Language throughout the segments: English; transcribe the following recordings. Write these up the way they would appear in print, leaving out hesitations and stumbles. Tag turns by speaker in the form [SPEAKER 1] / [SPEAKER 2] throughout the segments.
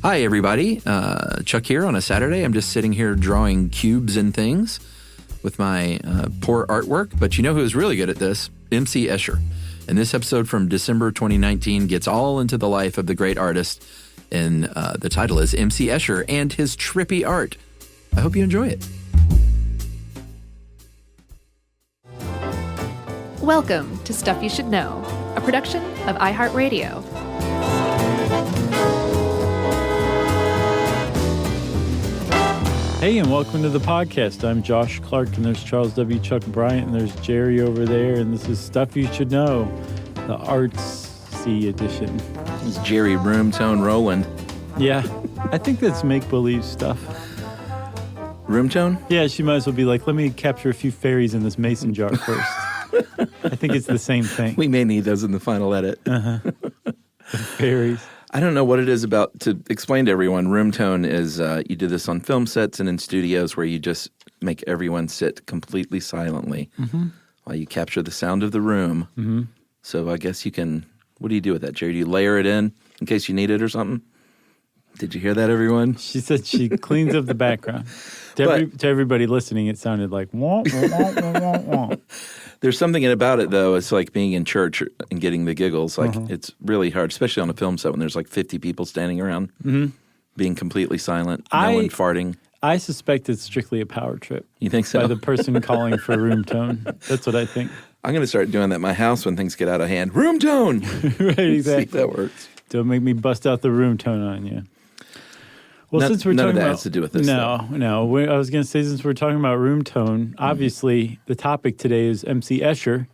[SPEAKER 1] Hi, everybody. Chuck here on a Saturday. I'm just sitting here drawing cubes and things with my poor artwork. But you know who is really good at this? MC Escher. And this episode from December 2019 gets all into the life of the great artist. And the title is MC Escher and his trippy art. I hope you enjoy it.
[SPEAKER 2] Welcome to Stuff You Should Know, a production of iHeartRadio.
[SPEAKER 3] Hey, and welcome to the podcast. I'm Josh Clark, and there's Charles W. Chuck Bryant, and there's Jerry over there, and this is Stuff You Should Know, the artsy edition.
[SPEAKER 1] It's Jerry Roomtone Rowland.
[SPEAKER 3] Yeah, I think that's make-believe stuff.
[SPEAKER 1] Roomtone?
[SPEAKER 3] Yeah, she might as well be like, let me capture a few fairies in this mason jar first. I think it's the same thing.
[SPEAKER 1] We may need those in the final edit.
[SPEAKER 3] Fairies.
[SPEAKER 1] I don't know what it is about, to explain to everyone, roomtone is you do this on film sets and in studios where you just make everyone sit completely silently while you capture the sound of the room. Mm-hmm. So I guess you can, what do you do with that, Jerry? Do you layer it in case you need it or something? Did you hear that, everyone?
[SPEAKER 3] She said she cleans up the background. To everybody listening, it sounded like wah, wah, wah, wah, wah.
[SPEAKER 1] There's something about it, though. It's like being in church and getting the giggles. Like, it's really hard, especially on a film set when there's like 50 people standing around, being completely silent, no one farting.
[SPEAKER 3] I suspect it's strictly a power trip.
[SPEAKER 1] You think so?
[SPEAKER 3] By the person calling for room tone. That's what I think.
[SPEAKER 1] I'm going to start doing that at my house when things get out of hand. Room tone!
[SPEAKER 3] Right, exactly.
[SPEAKER 1] See if that works.
[SPEAKER 3] Don't make me bust out the room tone on you. Well, since we're
[SPEAKER 1] none
[SPEAKER 3] talking
[SPEAKER 1] of that
[SPEAKER 3] about,
[SPEAKER 1] has to do with this.
[SPEAKER 3] No. I was going to say, since we're talking about room tone, obviously the topic today is MC Escher,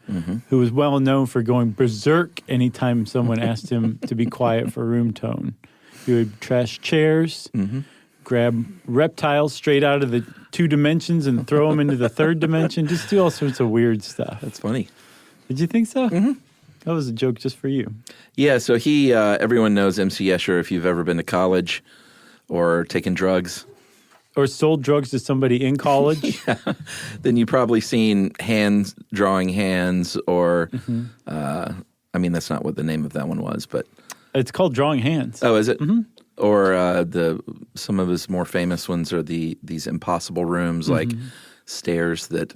[SPEAKER 3] who is well known for going berserk anytime someone asked him to be quiet for room tone. He would trash chairs, grab reptiles straight out of the 2 dimensions and throw them into the 3rd dimension, just do all sorts of weird stuff.
[SPEAKER 1] That's funny.
[SPEAKER 3] Did you think so? Mm-hmm. That was a joke just for you.
[SPEAKER 1] Yeah, so everyone knows MC Escher if you've ever been to college or taken drugs.
[SPEAKER 3] Or sold drugs to somebody in college.
[SPEAKER 1] Yeah. Then you've probably seen hands, drawing hands, or, I mean, that's not what the name of that one was, but.
[SPEAKER 3] It's called Drawing Hands.
[SPEAKER 1] Oh, is it? Mm-hmm. Or some of his more famous ones are these impossible rooms, like stairs that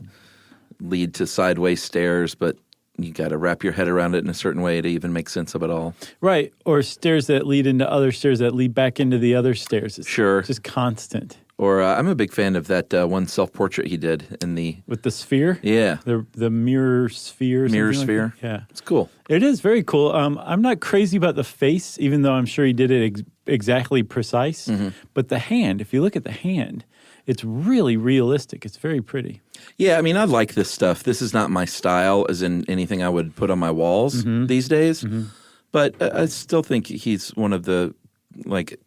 [SPEAKER 1] lead to sideways stairs, but you got to wrap your head around it in a certain way to even make sense of it all. Right.
[SPEAKER 3] Or stairs that lead into other stairs that lead back into the other stairs. It's just constant.
[SPEAKER 1] Or I'm a big fan of that one self-portrait he did in the...
[SPEAKER 3] With the sphere?
[SPEAKER 1] Yeah.
[SPEAKER 3] The mirror sphere.
[SPEAKER 1] Mirror sphere.
[SPEAKER 3] Like yeah.
[SPEAKER 1] It's cool.
[SPEAKER 3] It is very cool. I'm not crazy about the face, even though I'm sure he did it exactly precise. Mm-hmm. But the hand, if you look at the hand, it's really realistic. It's very pretty.
[SPEAKER 1] Yeah, I mean, I like this stuff. This is not my style, as in anything I would put on my walls these days. Mm-hmm. But I still think he's one of the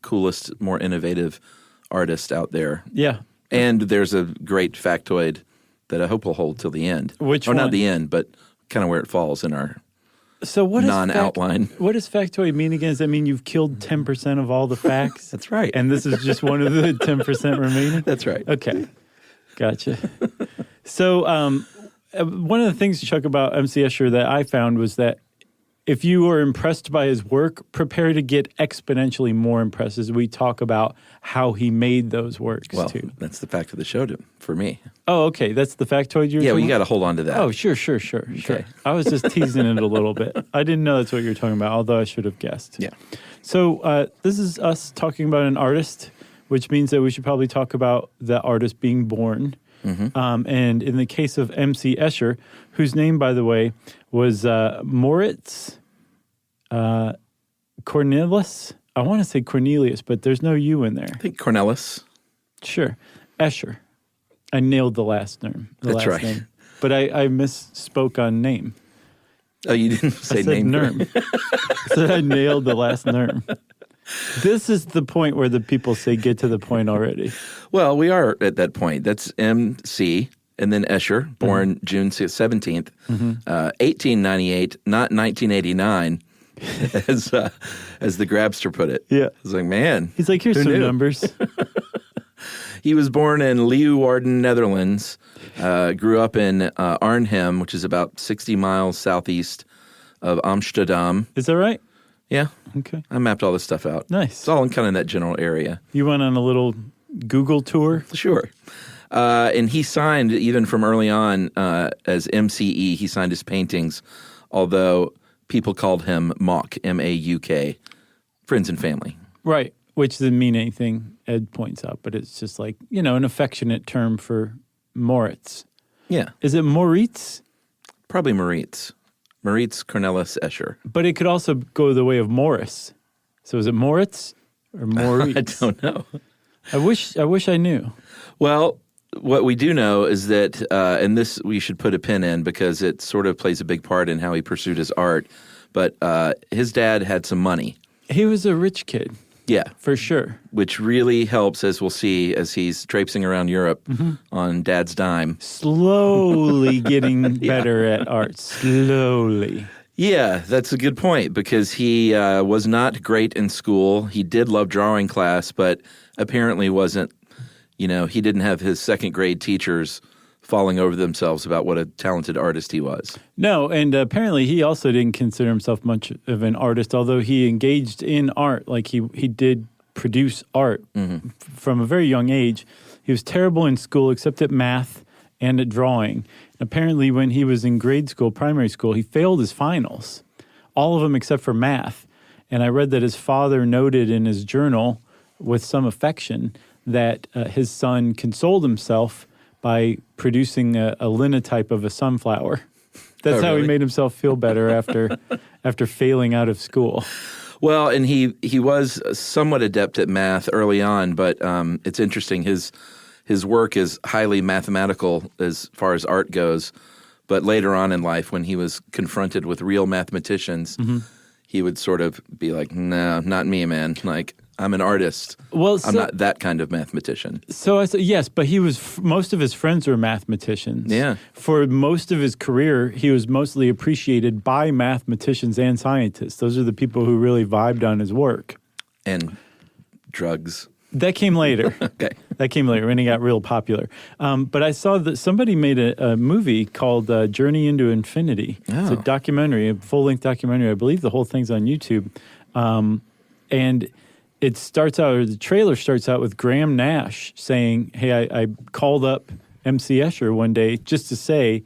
[SPEAKER 1] coolest, more innovative artists out there.
[SPEAKER 3] Yeah.
[SPEAKER 1] And there's a great factoid that I hope will hold till the end.
[SPEAKER 3] Which one?
[SPEAKER 1] Or not the end, but kind of where it falls in our
[SPEAKER 3] what
[SPEAKER 1] non-outline.
[SPEAKER 3] What does factoid mean again? Does that mean you've killed 10% of all the facts?
[SPEAKER 1] That's right.
[SPEAKER 3] And this is just one of the 10% remaining?
[SPEAKER 1] That's right.
[SPEAKER 3] Okay. Gotcha. So one of the things, Chuck, about MC Escher that I found was that if you were impressed by his work, prepare to get exponentially more impressed as we talk about how he made those works, too.
[SPEAKER 1] Well, that's the fact of the show for me.
[SPEAKER 3] Oh, okay. That's the factoid you're
[SPEAKER 1] Yeah, well, you got to hold on to that.
[SPEAKER 3] Oh, sure. Okay. I was just teasing it a little bit. I didn't know that's what you were talking about, although I should have guessed.
[SPEAKER 1] Yeah.
[SPEAKER 3] So this is us talking about an artist, which means that we should probably talk about the artist being born. Mm-hmm. And in the case of MC Escher, whose name, by the way, was Moritz Cornelis. I want to say Cornelius, but there's no U in there.
[SPEAKER 1] I think Cornelis.
[SPEAKER 3] Sure. Escher. I nailed the last name.
[SPEAKER 1] That's right.
[SPEAKER 3] Name. But I misspoke on name.
[SPEAKER 1] Oh, you didn't say
[SPEAKER 3] I said
[SPEAKER 1] name.
[SPEAKER 3] Nerm. I said I nailed the last Nerm. This is the point where the people say, get to the point already.
[SPEAKER 1] Well, we are at that point. That's MC and then Escher, born June 17th, 1898, not 1989, as the Grabster put it.
[SPEAKER 3] Yeah.
[SPEAKER 1] I was like, man.
[SPEAKER 3] He's like, here's some numbers.
[SPEAKER 1] He was born in Leeuwarden, Netherlands, grew up in Arnhem, which is about 60 miles southeast of Amsterdam.
[SPEAKER 3] Is that right?
[SPEAKER 1] Yeah.
[SPEAKER 3] Okay.
[SPEAKER 1] I mapped all this stuff out.
[SPEAKER 3] Nice.
[SPEAKER 1] It's all in kind of that general area.
[SPEAKER 3] You went on a little Google tour?
[SPEAKER 1] Sure. And he signed, even from early on, as MCE, he signed his paintings, although people called him Mauk, M-A-U-K, friends and family.
[SPEAKER 3] Right, which doesn't mean anything, Ed points out, but it's just like, an affectionate term for Moritz.
[SPEAKER 1] Yeah.
[SPEAKER 3] Is it Moritz?
[SPEAKER 1] Probably Moritz. Moritz Cornelis Escher.
[SPEAKER 3] But it could also go the way of Morris. So is it Moritz or Moritz?
[SPEAKER 1] I don't know.
[SPEAKER 3] I wish I knew.
[SPEAKER 1] Well, what we do know is that, and this we should put a pin in because it sort of plays a big part in how he pursued his art, but his dad had some money.
[SPEAKER 3] He was a rich kid.
[SPEAKER 1] Yeah.
[SPEAKER 3] For sure.
[SPEAKER 1] Which really helps, as we'll see, as he's traipsing around Europe on Dad's dime.
[SPEAKER 3] Slowly getting better at art. Slowly.
[SPEAKER 1] Yeah, that's a good point because he was not great in school. He did love drawing class, but apparently wasn't, he didn't have his second grade teachers falling over themselves about what a talented artist he was. No,
[SPEAKER 3] and apparently he also didn't consider himself much of an artist, although he engaged in art. Like he did produce art from a very young age. He was terrible in school except at math and at drawing. And apparently when he was in grade school, primary school, he failed his finals, all of them except for math. And I read that his father noted in his journal with some affection that his son consoled himself by producing a linotype of a sunflower. That's how he made himself feel better after failing out of school.
[SPEAKER 1] Well, and he was somewhat adept at math early on, but it's interesting. His work is highly mathematical as far as art goes. But later on in life, when he was confronted with real mathematicians, he would sort of be like, "No, not me, man. Like, I'm an artist. Well, I'm not that kind of mathematician."
[SPEAKER 3] So I said, yes, but he was, most of his friends were mathematicians.
[SPEAKER 1] Yeah.
[SPEAKER 3] For most of his career, he was mostly appreciated by mathematicians and scientists. Those are the people who really vibed on his work.
[SPEAKER 1] And drugs.
[SPEAKER 3] That came later.
[SPEAKER 1] Okay.
[SPEAKER 3] That came later when he got real popular. But I saw that somebody made a movie called Journey into Infinity.
[SPEAKER 1] Oh.
[SPEAKER 3] It's a documentary, a full-length documentary. I believe the whole thing's on YouTube. And it starts out, or the trailer starts out with Graham Nash saying, "Hey, I called up MC Escher one day just to say,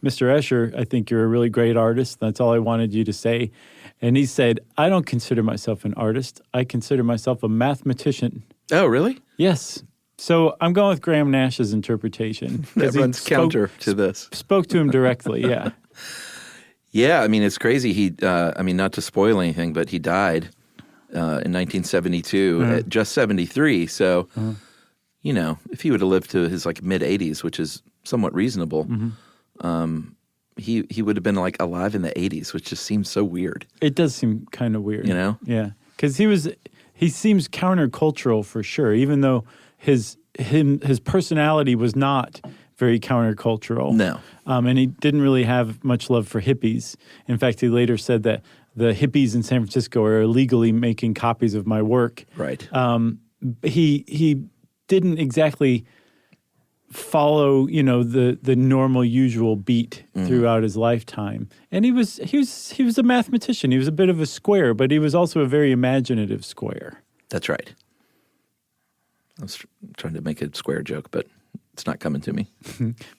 [SPEAKER 3] Mr. Escher, I think you're a really great artist. That's all I wanted you to say." And he said, "I don't consider myself an artist. I consider myself a mathematician."
[SPEAKER 1] Oh, really?
[SPEAKER 3] Yes. So I'm going with Graham Nash's interpretation.
[SPEAKER 1] That runs counter to this.
[SPEAKER 3] Spoke to him directly, yeah.
[SPEAKER 1] Yeah, I mean, it's crazy. He, not to spoil anything, but he died in 1972 at just 73. So, if he would have lived to his mid-80s, which is somewhat reasonable, he would have been alive in the 80s, which just seems so weird.
[SPEAKER 3] It does seem kind of weird.
[SPEAKER 1] Yeah.
[SPEAKER 3] Because he seems countercultural for sure, even though his personality was not very countercultural.
[SPEAKER 1] No.
[SPEAKER 3] And he didn't really have much love for hippies. In fact, he later said that the hippies in San Francisco are illegally making copies of my work.
[SPEAKER 1] Right.
[SPEAKER 3] He didn't exactly follow, the normal, usual beat throughout his lifetime. And he was a mathematician. He was a bit of a square, but he was also a very imaginative square.
[SPEAKER 1] That's right. I was trying to make a square joke, but it's not coming to me.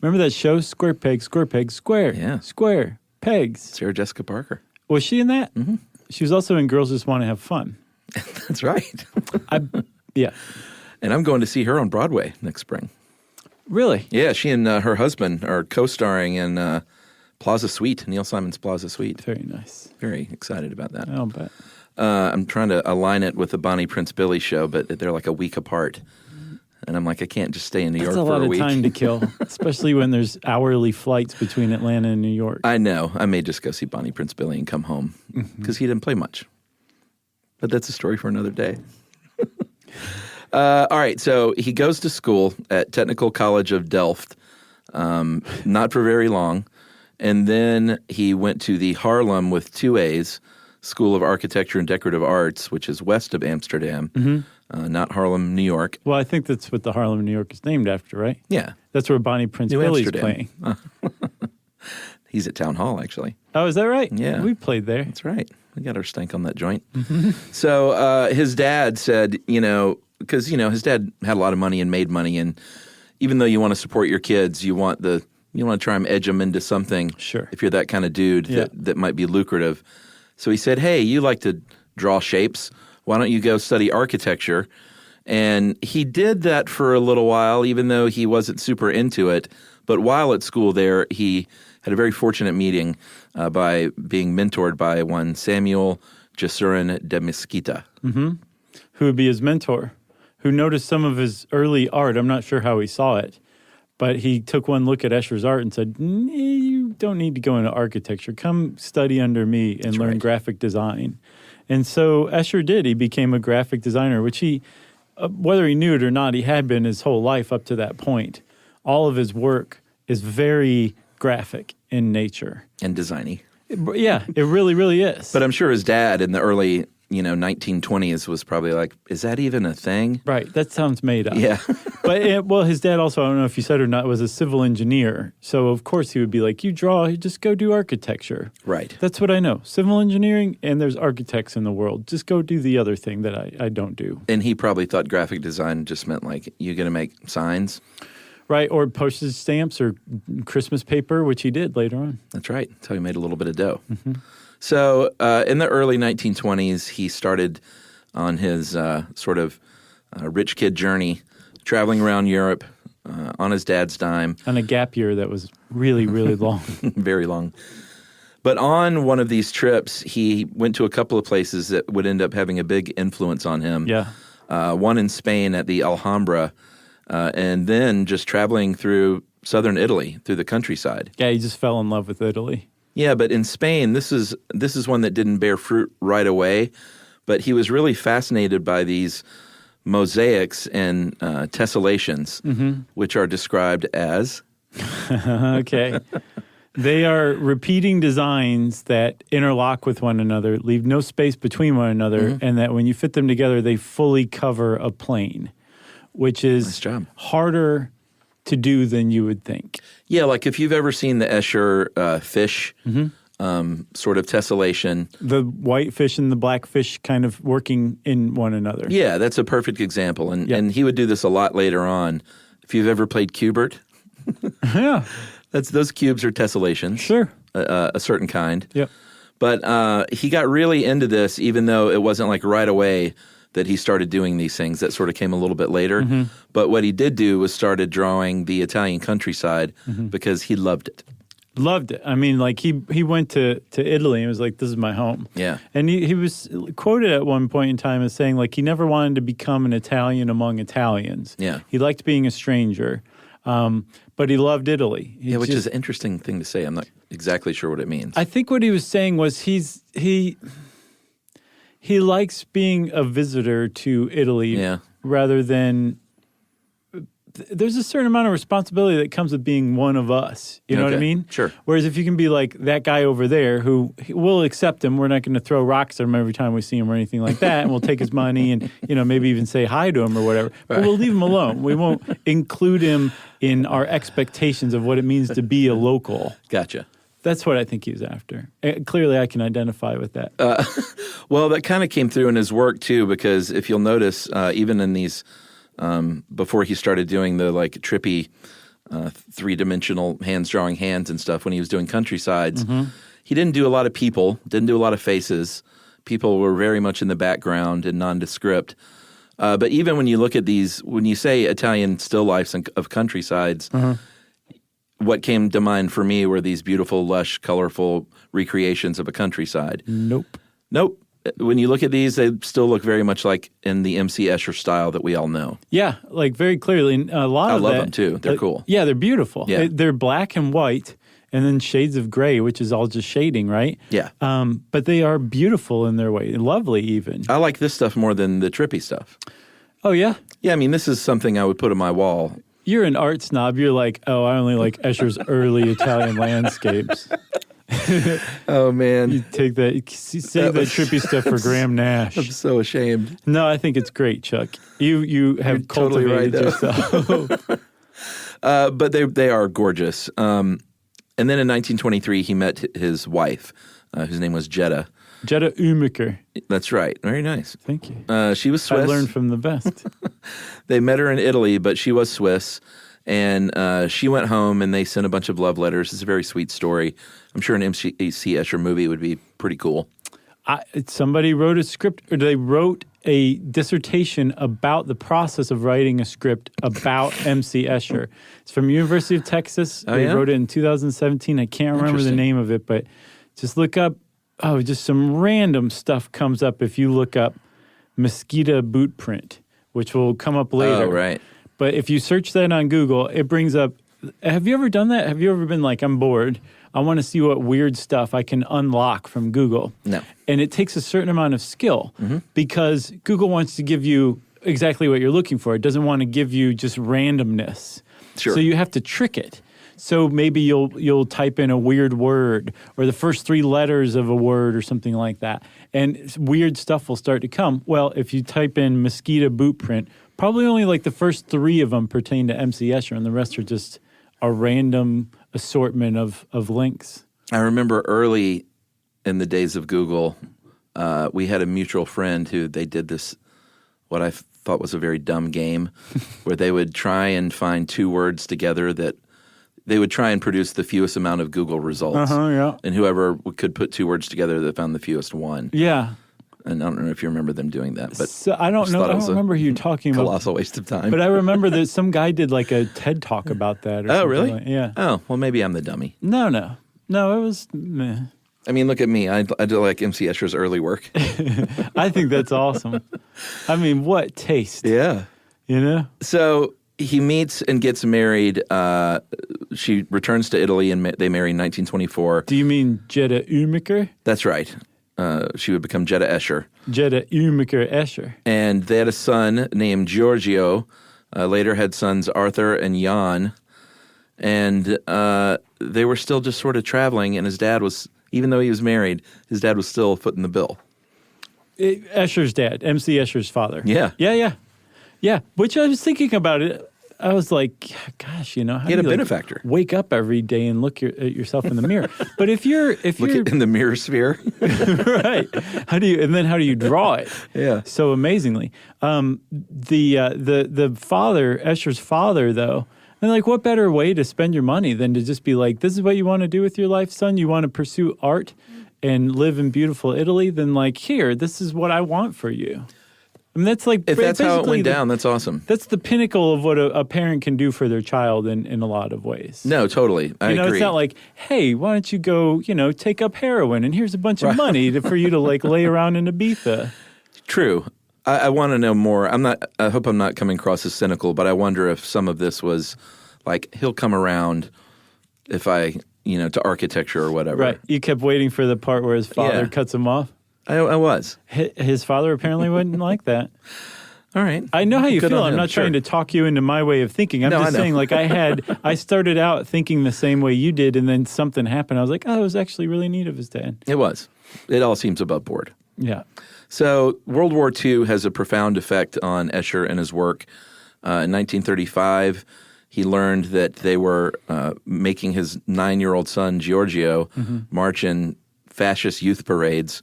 [SPEAKER 3] Remember that show, Square Peg, Square?
[SPEAKER 1] Yeah.
[SPEAKER 3] Square, pegs.
[SPEAKER 1] Sarah Jessica Parker.
[SPEAKER 3] Was she in that? Mm-hmm. She was also in Girls Just Want to Have Fun.
[SPEAKER 1] That's right.
[SPEAKER 3] Yeah.
[SPEAKER 1] And I'm going to see her on Broadway next spring.
[SPEAKER 3] Really?
[SPEAKER 1] Yeah, she and her husband are co-starring in Plaza Suite, Neil Simon's Plaza Suite.
[SPEAKER 3] Very nice.
[SPEAKER 1] Very excited about that.
[SPEAKER 3] I'll bet.
[SPEAKER 1] I'm trying to align it with the Bonnie Prince Billy show, but they're like a week apart. And I'm like, I can't just stay in New York for a week.
[SPEAKER 3] That's a lot of time to kill, especially when there's hourly flights between Atlanta and New York.
[SPEAKER 1] I know. I may just go see Bonnie Prince Billy and come home because he didn't play much. But that's a story for another day. All right, so he goes to school at Technical College of Delft, not for very long. And then he went to the Haarlem with 2 A's, School of Architecture and Decorative Arts, which is west of Amsterdam, not Harlem, New York.
[SPEAKER 3] Well, I think that's what the Harlem, New York is named after, right?
[SPEAKER 1] Yeah.
[SPEAKER 3] That's where Bonnie Prince Billy's playing.
[SPEAKER 1] He's at Town Hall, actually.
[SPEAKER 3] Oh, is that right?
[SPEAKER 1] Yeah.
[SPEAKER 3] We played there.
[SPEAKER 1] That's right. We got our stank on that joint. So his dad said, because, his dad had a lot of money and made money. And even though you want to support your kids, you want to try and edge them into something.
[SPEAKER 3] Sure.
[SPEAKER 1] If you're that kind of dude that might be lucrative. So he said, hey, you like to draw shapes. Why don't you go study architecture? And he did that for a little while, even though he wasn't super into it. But while at school there, he had a very fortunate meeting by being mentored by one Samuel Jesurin de Mesquita.
[SPEAKER 3] Who would be his mentor, who noticed some of his early art. I'm not sure how he saw it, but he took one look at Escher's art and said, you don't need to go into architecture. Come study under me and learn graphic design. And so Escher did. He became a graphic designer, which he, whether he knew it or not, he had been his whole life up to that point. All of his work is very graphic in nature.
[SPEAKER 1] And designy.
[SPEAKER 3] Yeah, it really, really is.
[SPEAKER 1] But I'm sure his dad in the early 1920s was probably like, is that even a thing?
[SPEAKER 3] Right. That sounds made up.
[SPEAKER 1] Yeah.
[SPEAKER 3] But his dad also, I don't know if you said or not, was a civil engineer. So, of course, he would be like, you just go do architecture.
[SPEAKER 1] Right.
[SPEAKER 3] That's what I know. Civil engineering, and there's architects in the world. Just go do the other thing that I don't do.
[SPEAKER 1] And he probably thought graphic design just meant like, you're going to make signs.
[SPEAKER 3] Right, or postage stamps or Christmas paper, which he did later on.
[SPEAKER 1] That's right. That's how he made a little bit of dough. So in the early 1920s, he started on his sort of rich kid journey, traveling around Europe on his dad's dime.
[SPEAKER 3] On a gap year that was really, really long.
[SPEAKER 1] Very long. But on one of these trips, he went to a couple of places that would end up having a big influence on him.
[SPEAKER 3] Yeah.
[SPEAKER 1] One in Spain at the Alhambra, and then just traveling through southern Italy, through the countryside.
[SPEAKER 3] Yeah, he just fell in love with Italy.
[SPEAKER 1] Yeah, but in Spain, this is one that didn't bear fruit right away, but he was really fascinated by these mosaics and tessellations, which are described as...
[SPEAKER 3] Okay. They are repeating designs that interlock with one another, leave no space between one another, and that when you fit them together, they fully cover a plane, which is harder to do than you would think.
[SPEAKER 1] Yeah, like if you've ever seen the Escher fish sort of tessellation.
[SPEAKER 3] The white fish and the black fish kind of working in one another.
[SPEAKER 1] Yeah, that's a perfect example. And he would do this a lot later on. If you've ever played Cubert.
[SPEAKER 3] Yeah.
[SPEAKER 1] Those cubes are tessellations.
[SPEAKER 3] Sure.
[SPEAKER 1] A certain kind.
[SPEAKER 3] Yep.
[SPEAKER 1] But he got really into this, even though it wasn't like right away that he started doing these things. That sort of came a little bit later. But what he did do was started drawing the Italian countryside because he loved it.
[SPEAKER 3] Loved it. I mean, like he went to Italy and was like, this is my home.
[SPEAKER 1] Yeah.
[SPEAKER 3] And he was quoted at one point in time as saying, like, he never wanted to become an Italian among Italians.
[SPEAKER 1] Yeah.
[SPEAKER 3] He liked being a stranger, but he loved Italy.
[SPEAKER 1] Which is an interesting thing to say. I'm not exactly sure what it means.
[SPEAKER 3] I think what he was saying was he likes being a visitor to Italy rather than... There's a certain amount of responsibility that comes with being one of us. You know what I mean?
[SPEAKER 1] Sure.
[SPEAKER 3] Whereas if you can be like that guy over there who we'll accept him, we're not going to throw rocks at him every time we see him or anything like that, and we'll take his money and, maybe even say hi to him or whatever. But we'll leave him alone. We won't include him in our expectations of what it means to be a local.
[SPEAKER 1] Gotcha.
[SPEAKER 3] That's what I think he was after. Clearly, I can identify with that.
[SPEAKER 1] Well, that kind of came through in his work, too, because if you'll notice, even in these... before he started doing the like trippy three-dimensional hands drawing hands and stuff, when he was doing countrysides, he didn't do a lot of people, didn't do a lot of faces. People were very much in the background and nondescript. But even when you look at these, when you say Italian still lifes of countrysides, what came to mind for me were these beautiful, lush, colorful recreations of a countryside.
[SPEAKER 3] Nope.
[SPEAKER 1] When you look at these, they still look very much like in the MC Escher style that we all know.
[SPEAKER 3] Yeah, like very clearly. And a lot
[SPEAKER 1] I
[SPEAKER 3] of
[SPEAKER 1] love
[SPEAKER 3] that,
[SPEAKER 1] them too. They're cool.
[SPEAKER 3] Yeah, they're beautiful.
[SPEAKER 1] Yeah.
[SPEAKER 3] They're black and white and then shades of gray, which is all just shading, right?
[SPEAKER 1] Yeah.
[SPEAKER 3] But they are beautiful in their way, lovely even.
[SPEAKER 1] I like this stuff more than the trippy stuff.
[SPEAKER 3] Oh, yeah?
[SPEAKER 1] Yeah, I mean, this is something I would put on my wall.
[SPEAKER 3] You're an art snob. You're like, oh, I only like Escher's early Italian landscapes.
[SPEAKER 1] Oh, man.
[SPEAKER 3] You take that, save that trippy stuff for Graham Nash.
[SPEAKER 1] I'm so ashamed.
[SPEAKER 3] No, I think it's great, Chuck. You have
[SPEAKER 1] totally
[SPEAKER 3] cultivated
[SPEAKER 1] right,
[SPEAKER 3] yourself.
[SPEAKER 1] But they are gorgeous. And then in 1923, he met his wife, whose name was Jetta.
[SPEAKER 3] Jetta Umiker.
[SPEAKER 1] That's right. Very nice.
[SPEAKER 3] Thank you.
[SPEAKER 1] She was Swiss.
[SPEAKER 3] I learned from the best.
[SPEAKER 1] They met her in Italy, but she was Swiss. And she went home, and they sent a bunch of love letters. It's a very sweet story. I'm sure an MC Escher movie would be pretty cool.
[SPEAKER 3] Somebody wrote a script, or they wrote a dissertation about the process of writing a script about MC Escher. It's from University of Texas. They wrote it in 2017. I can't remember the name of it, but just look up. Oh, just some random stuff comes up if you look up mosquito boot print, which will come up later.
[SPEAKER 1] Oh, right.
[SPEAKER 3] But if you search that on Google, it brings up. Have you ever done that? Have you ever been like, I'm bored, I want to see what weird stuff I can unlock from Google?
[SPEAKER 1] No.
[SPEAKER 3] And it takes a certain amount of skill because Google wants to give you exactly what you're looking for. It doesn't want to give you just randomness.
[SPEAKER 1] Sure.
[SPEAKER 3] So you have to trick it. So maybe you'll type in a weird word or the first 3 letters of a word or something like that. And weird stuff will start to come. Well, if you type in mosquito boot print, probably only like the first 3 of them pertain to MC Escher, and the rest are just a random assortment of links.
[SPEAKER 1] I remember early in the days of Google, we had a mutual friend who they did this, what I thought was a very dumb game, where they would try and find 2 words together that they would try and produce the fewest amount of Google results.
[SPEAKER 3] Yeah.
[SPEAKER 1] And whoever could put 2 words together that found the fewest won.
[SPEAKER 3] Yeah.
[SPEAKER 1] And I don't know if you remember them doing that, but
[SPEAKER 3] So I don't know. I don't remember who you're talking about.
[SPEAKER 1] Colossal waste of time.
[SPEAKER 3] But I remember that some guy did like a TED Talk about that. Or
[SPEAKER 1] Oh, really?
[SPEAKER 3] Yeah.
[SPEAKER 1] Oh, well, maybe I'm the dummy.
[SPEAKER 3] No, it was meh.
[SPEAKER 1] I mean, look at me. I do like MC Escher's early work.
[SPEAKER 3] I think that's awesome. I mean, what taste?
[SPEAKER 1] Yeah.
[SPEAKER 3] You know?
[SPEAKER 1] So he meets and gets married. She returns to Italy, and they marry in 1924.
[SPEAKER 3] Do you mean Jetta Umiker?
[SPEAKER 1] That's right. She would become Jetta Escher.
[SPEAKER 3] Jetta Umiker Escher.
[SPEAKER 1] And they had a son named Giorgio. Later had sons Arthur and Jan. And they were still just sort of traveling, and his dad was, even though he was married, his dad was still footing the bill.
[SPEAKER 3] Escher's dad, MC Escher's father.
[SPEAKER 1] Yeah.
[SPEAKER 3] Yeah, which I was thinking about it. I was like, gosh, you know, how
[SPEAKER 1] He had
[SPEAKER 3] do
[SPEAKER 1] a
[SPEAKER 3] you
[SPEAKER 1] benefactor.
[SPEAKER 3] wake up every day and look at yourself in the mirror? But if you're
[SPEAKER 1] in the mirror sphere.
[SPEAKER 3] right, how do you draw it?
[SPEAKER 1] Yeah.
[SPEAKER 3] So amazingly, the father, Escher's father, though, and like, what better way to spend your money than to just be like, this is what you want to do with your life, son? You want to pursue art and live in beautiful Italy? Then like, here, this is what I want for you. I mean, that's like,
[SPEAKER 1] If that's how it went down, that's awesome.
[SPEAKER 3] That's the pinnacle of what a parent can do for their child in a lot of ways.
[SPEAKER 1] No, totally. I agree.
[SPEAKER 3] It's not like, hey, why don't you go, take up heroin and here's a bunch of money for you to like lay around in Ibiza.
[SPEAKER 1] True. I want to know more. I hope I'm not coming across as cynical, but I wonder if some of this was like, he'll come around if I, to architecture or whatever.
[SPEAKER 3] Right. You kept waiting for the part where his father cuts him off.
[SPEAKER 1] I was.
[SPEAKER 3] His father apparently wouldn't like that.
[SPEAKER 1] All right.
[SPEAKER 3] I know how you
[SPEAKER 1] Good
[SPEAKER 3] feel.
[SPEAKER 1] on
[SPEAKER 3] I'm
[SPEAKER 1] him.
[SPEAKER 3] not
[SPEAKER 1] Sure.
[SPEAKER 3] trying to talk you into my way of thinking. I'm just saying, like, I started out thinking the same way you did, and then something happened. I was like, oh, it was actually really neat of his dad.
[SPEAKER 1] It was. It all seems above board.
[SPEAKER 3] Yeah.
[SPEAKER 1] So World War II has a profound effect on Escher and his work. In 1935, he learned that they were making his 9-year-old son, Giorgio, march in fascist youth parades.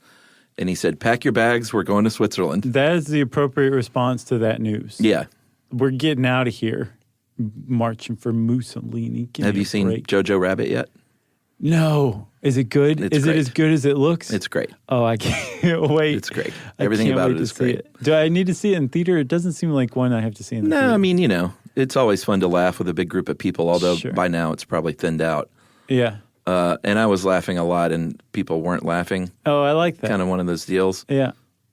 [SPEAKER 1] And he said, pack your bags, we're going to Switzerland.
[SPEAKER 3] That is the appropriate response to that news.
[SPEAKER 1] Yeah.
[SPEAKER 3] We're getting out of here, marching for Mussolini.
[SPEAKER 1] Have you seen Jojo Rabbit yet?
[SPEAKER 3] No. Is it good?
[SPEAKER 1] It's
[SPEAKER 3] is
[SPEAKER 1] great.
[SPEAKER 3] it as good as it looks?
[SPEAKER 1] It's great.
[SPEAKER 3] Oh, I can't wait.
[SPEAKER 1] It's great. Everything about it is great.
[SPEAKER 3] Do I need to see it in theater? It doesn't seem like one I have to see in the theater.
[SPEAKER 1] No, I mean, it's always fun to laugh with a big group of people, although by now it's probably thinned out.
[SPEAKER 3] Yeah.
[SPEAKER 1] And I was laughing a lot, and people weren't laughing.
[SPEAKER 3] Oh, I like that.
[SPEAKER 1] Kind of one of those deals.
[SPEAKER 3] Yeah.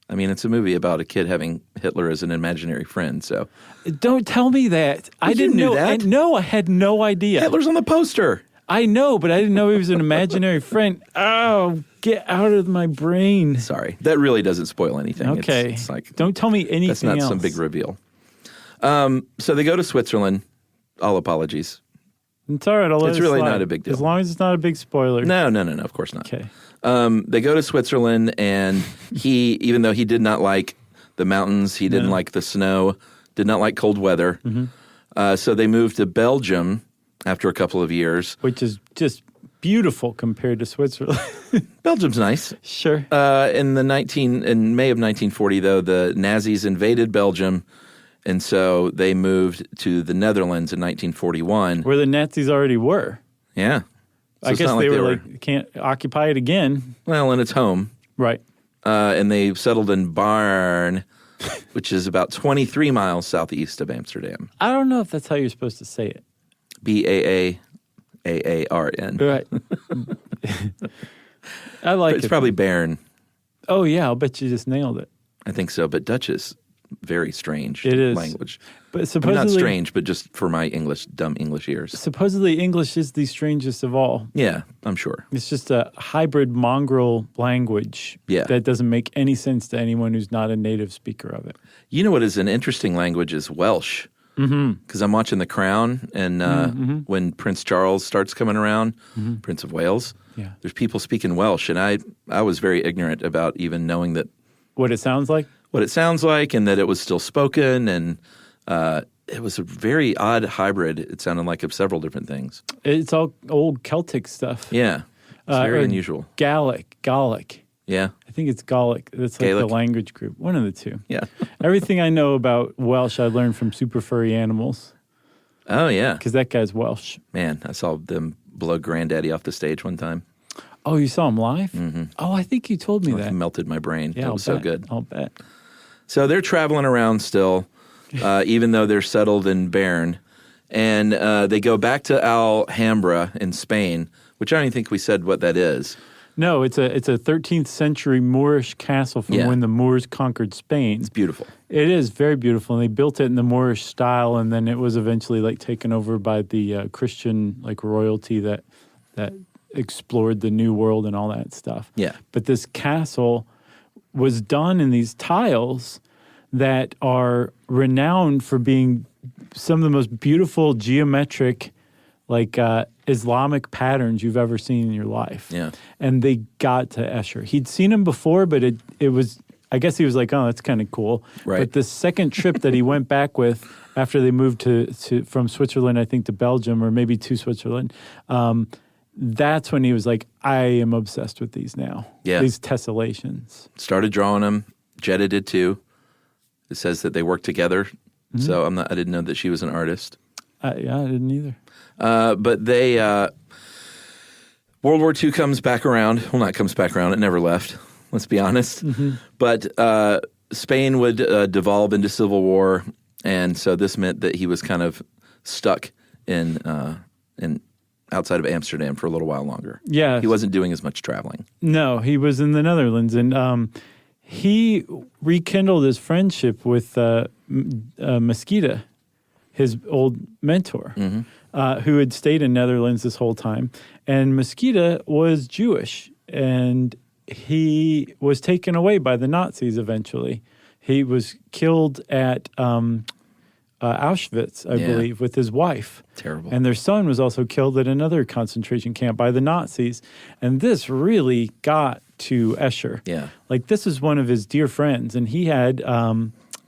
[SPEAKER 1] I mean, it's a movie about a kid having Hitler as an imaginary friend, so.
[SPEAKER 3] Don't tell me that. I didn't know that. I had no idea.
[SPEAKER 1] Hitler's on the poster.
[SPEAKER 3] I know, but I didn't know he was an imaginary friend. Oh, get out of my brain.
[SPEAKER 1] Sorry. That really doesn't spoil anything.
[SPEAKER 3] Okay.
[SPEAKER 1] It's like,
[SPEAKER 3] don't tell me anything
[SPEAKER 1] else. That's not some big reveal. So they go to Switzerland. All apologies.
[SPEAKER 3] It's all right.
[SPEAKER 1] It's really not a big deal.
[SPEAKER 3] As long as it's not a big spoiler.
[SPEAKER 1] No, of course not.
[SPEAKER 3] Okay.
[SPEAKER 1] They go to Switzerland, and he, even though he did not like the mountains, he didn't like the snow, did not like cold weather. So they moved to Belgium after a couple of years.
[SPEAKER 3] Which is just beautiful compared to Switzerland.
[SPEAKER 1] Belgium's nice.
[SPEAKER 3] Sure.
[SPEAKER 1] In May of 1940, though, the Nazis invaded Belgium, and so they moved to the Netherlands in 1941.
[SPEAKER 3] Where the Nazis already were.
[SPEAKER 1] Yeah. So
[SPEAKER 3] I
[SPEAKER 1] it's
[SPEAKER 3] guess
[SPEAKER 1] not
[SPEAKER 3] they were
[SPEAKER 1] were
[SPEAKER 3] like, can't occupy it again.
[SPEAKER 1] well, and it's home.
[SPEAKER 3] Right.
[SPEAKER 1] And they settled in Baarn, which is about 23 miles southeast of Amsterdam.
[SPEAKER 3] I don't know if that's how you're supposed to say it.
[SPEAKER 1] Baarn.
[SPEAKER 3] Right. I like it.
[SPEAKER 1] It's probably Bairn.
[SPEAKER 3] Oh, yeah. I'll bet you just nailed it.
[SPEAKER 1] I think so, but Dutch is very strange
[SPEAKER 3] It is.
[SPEAKER 1] language.
[SPEAKER 3] But
[SPEAKER 1] I mean,
[SPEAKER 3] supposedly,
[SPEAKER 1] not strange, but just for my dumb English ears.
[SPEAKER 3] supposedly English is the strangest of all.
[SPEAKER 1] Yeah, I'm sure.
[SPEAKER 3] It's just a hybrid mongrel language
[SPEAKER 1] Yeah.
[SPEAKER 3] that doesn't make any sense to anyone who's not a native speaker of it.
[SPEAKER 1] You know what is an interesting language is Welsh. Because I'm watching The Crown, and when Prince Charles starts coming around, Prince of Wales,
[SPEAKER 3] Yeah.
[SPEAKER 1] there's people speaking Welsh, and I was very ignorant about even knowing that
[SPEAKER 3] What it sounds like?
[SPEAKER 1] what it sounds like and that it was still spoken, and it was a very odd hybrid. It sounded like of several different things.
[SPEAKER 3] It's all old Celtic stuff.
[SPEAKER 1] Yeah, it's very
[SPEAKER 3] or
[SPEAKER 1] unusual.
[SPEAKER 3] Gallic.
[SPEAKER 1] Yeah,
[SPEAKER 3] I think it's Gallic. That's like
[SPEAKER 1] Gaelic?
[SPEAKER 3] the language group. One of the two.
[SPEAKER 1] yeah.
[SPEAKER 3] Everything I know about Welsh, I learned from Super Furry Animals
[SPEAKER 1] Oh, yeah.
[SPEAKER 3] because that guy's Welsh.
[SPEAKER 1] Man, I saw them blow Granddaddy off the stage one time.
[SPEAKER 3] Oh, you saw him live? Oh, I think you told me
[SPEAKER 1] It
[SPEAKER 3] that.
[SPEAKER 1] melted my brain.
[SPEAKER 3] Yeah,
[SPEAKER 1] It was so good.
[SPEAKER 3] I'll bet.
[SPEAKER 1] So they're traveling around still, even though they're settled in Bern. And they go back to Alhambra in Spain, which I don't even think we said what that is.
[SPEAKER 3] No, it's a 13th century Moorish castle from
[SPEAKER 1] Yeah.
[SPEAKER 3] when the Moors conquered Spain.
[SPEAKER 1] It's beautiful.
[SPEAKER 3] It is very beautiful, and they built it in the Moorish style, and then it was eventually like taken over by the Christian like royalty that explored the New World and all that stuff.
[SPEAKER 1] Yeah.
[SPEAKER 3] But this castle was done in these tiles that are renowned for being some of the most beautiful geometric, like Islamic patterns you've ever seen in your life.
[SPEAKER 1] Yeah.
[SPEAKER 3] And they got to Escher. He'd seen him before, but it was, I guess he was like, oh, that's kind of cool.
[SPEAKER 1] Right.
[SPEAKER 3] But the second trip that he went back with after they moved from Switzerland, I think, to Belgium, or maybe to Switzerland, that's when he was like, I am obsessed with these now.
[SPEAKER 1] Yeah.
[SPEAKER 3] These tessellations.
[SPEAKER 1] Started drawing them. Jetta did too. It says that they worked together. So I didn't know that she was an artist.
[SPEAKER 3] Yeah, I didn't either.
[SPEAKER 1] But they, World War II comes back around. Well, not comes back around. It never left. Let's be honest. But Spain would devolve into civil war, and so this meant that he was kind of stuck in outside of Amsterdam for a little while longer.
[SPEAKER 3] Yeah.
[SPEAKER 1] He wasn't doing as much traveling.
[SPEAKER 3] No, he was in the Netherlands, and he rekindled his friendship with Mesquita, his old mentor, who had stayed in Netherlands this whole time. And Mesquita was Jewish, and he was taken away by the Nazis eventually. He was killed at Auschwitz, I believe, with his wife.
[SPEAKER 1] Terrible.
[SPEAKER 3] And their son was also killed at another concentration camp by the Nazis. And this really got to Escher.
[SPEAKER 1] Yeah.
[SPEAKER 3] Like, this is one of his dear friends, and he had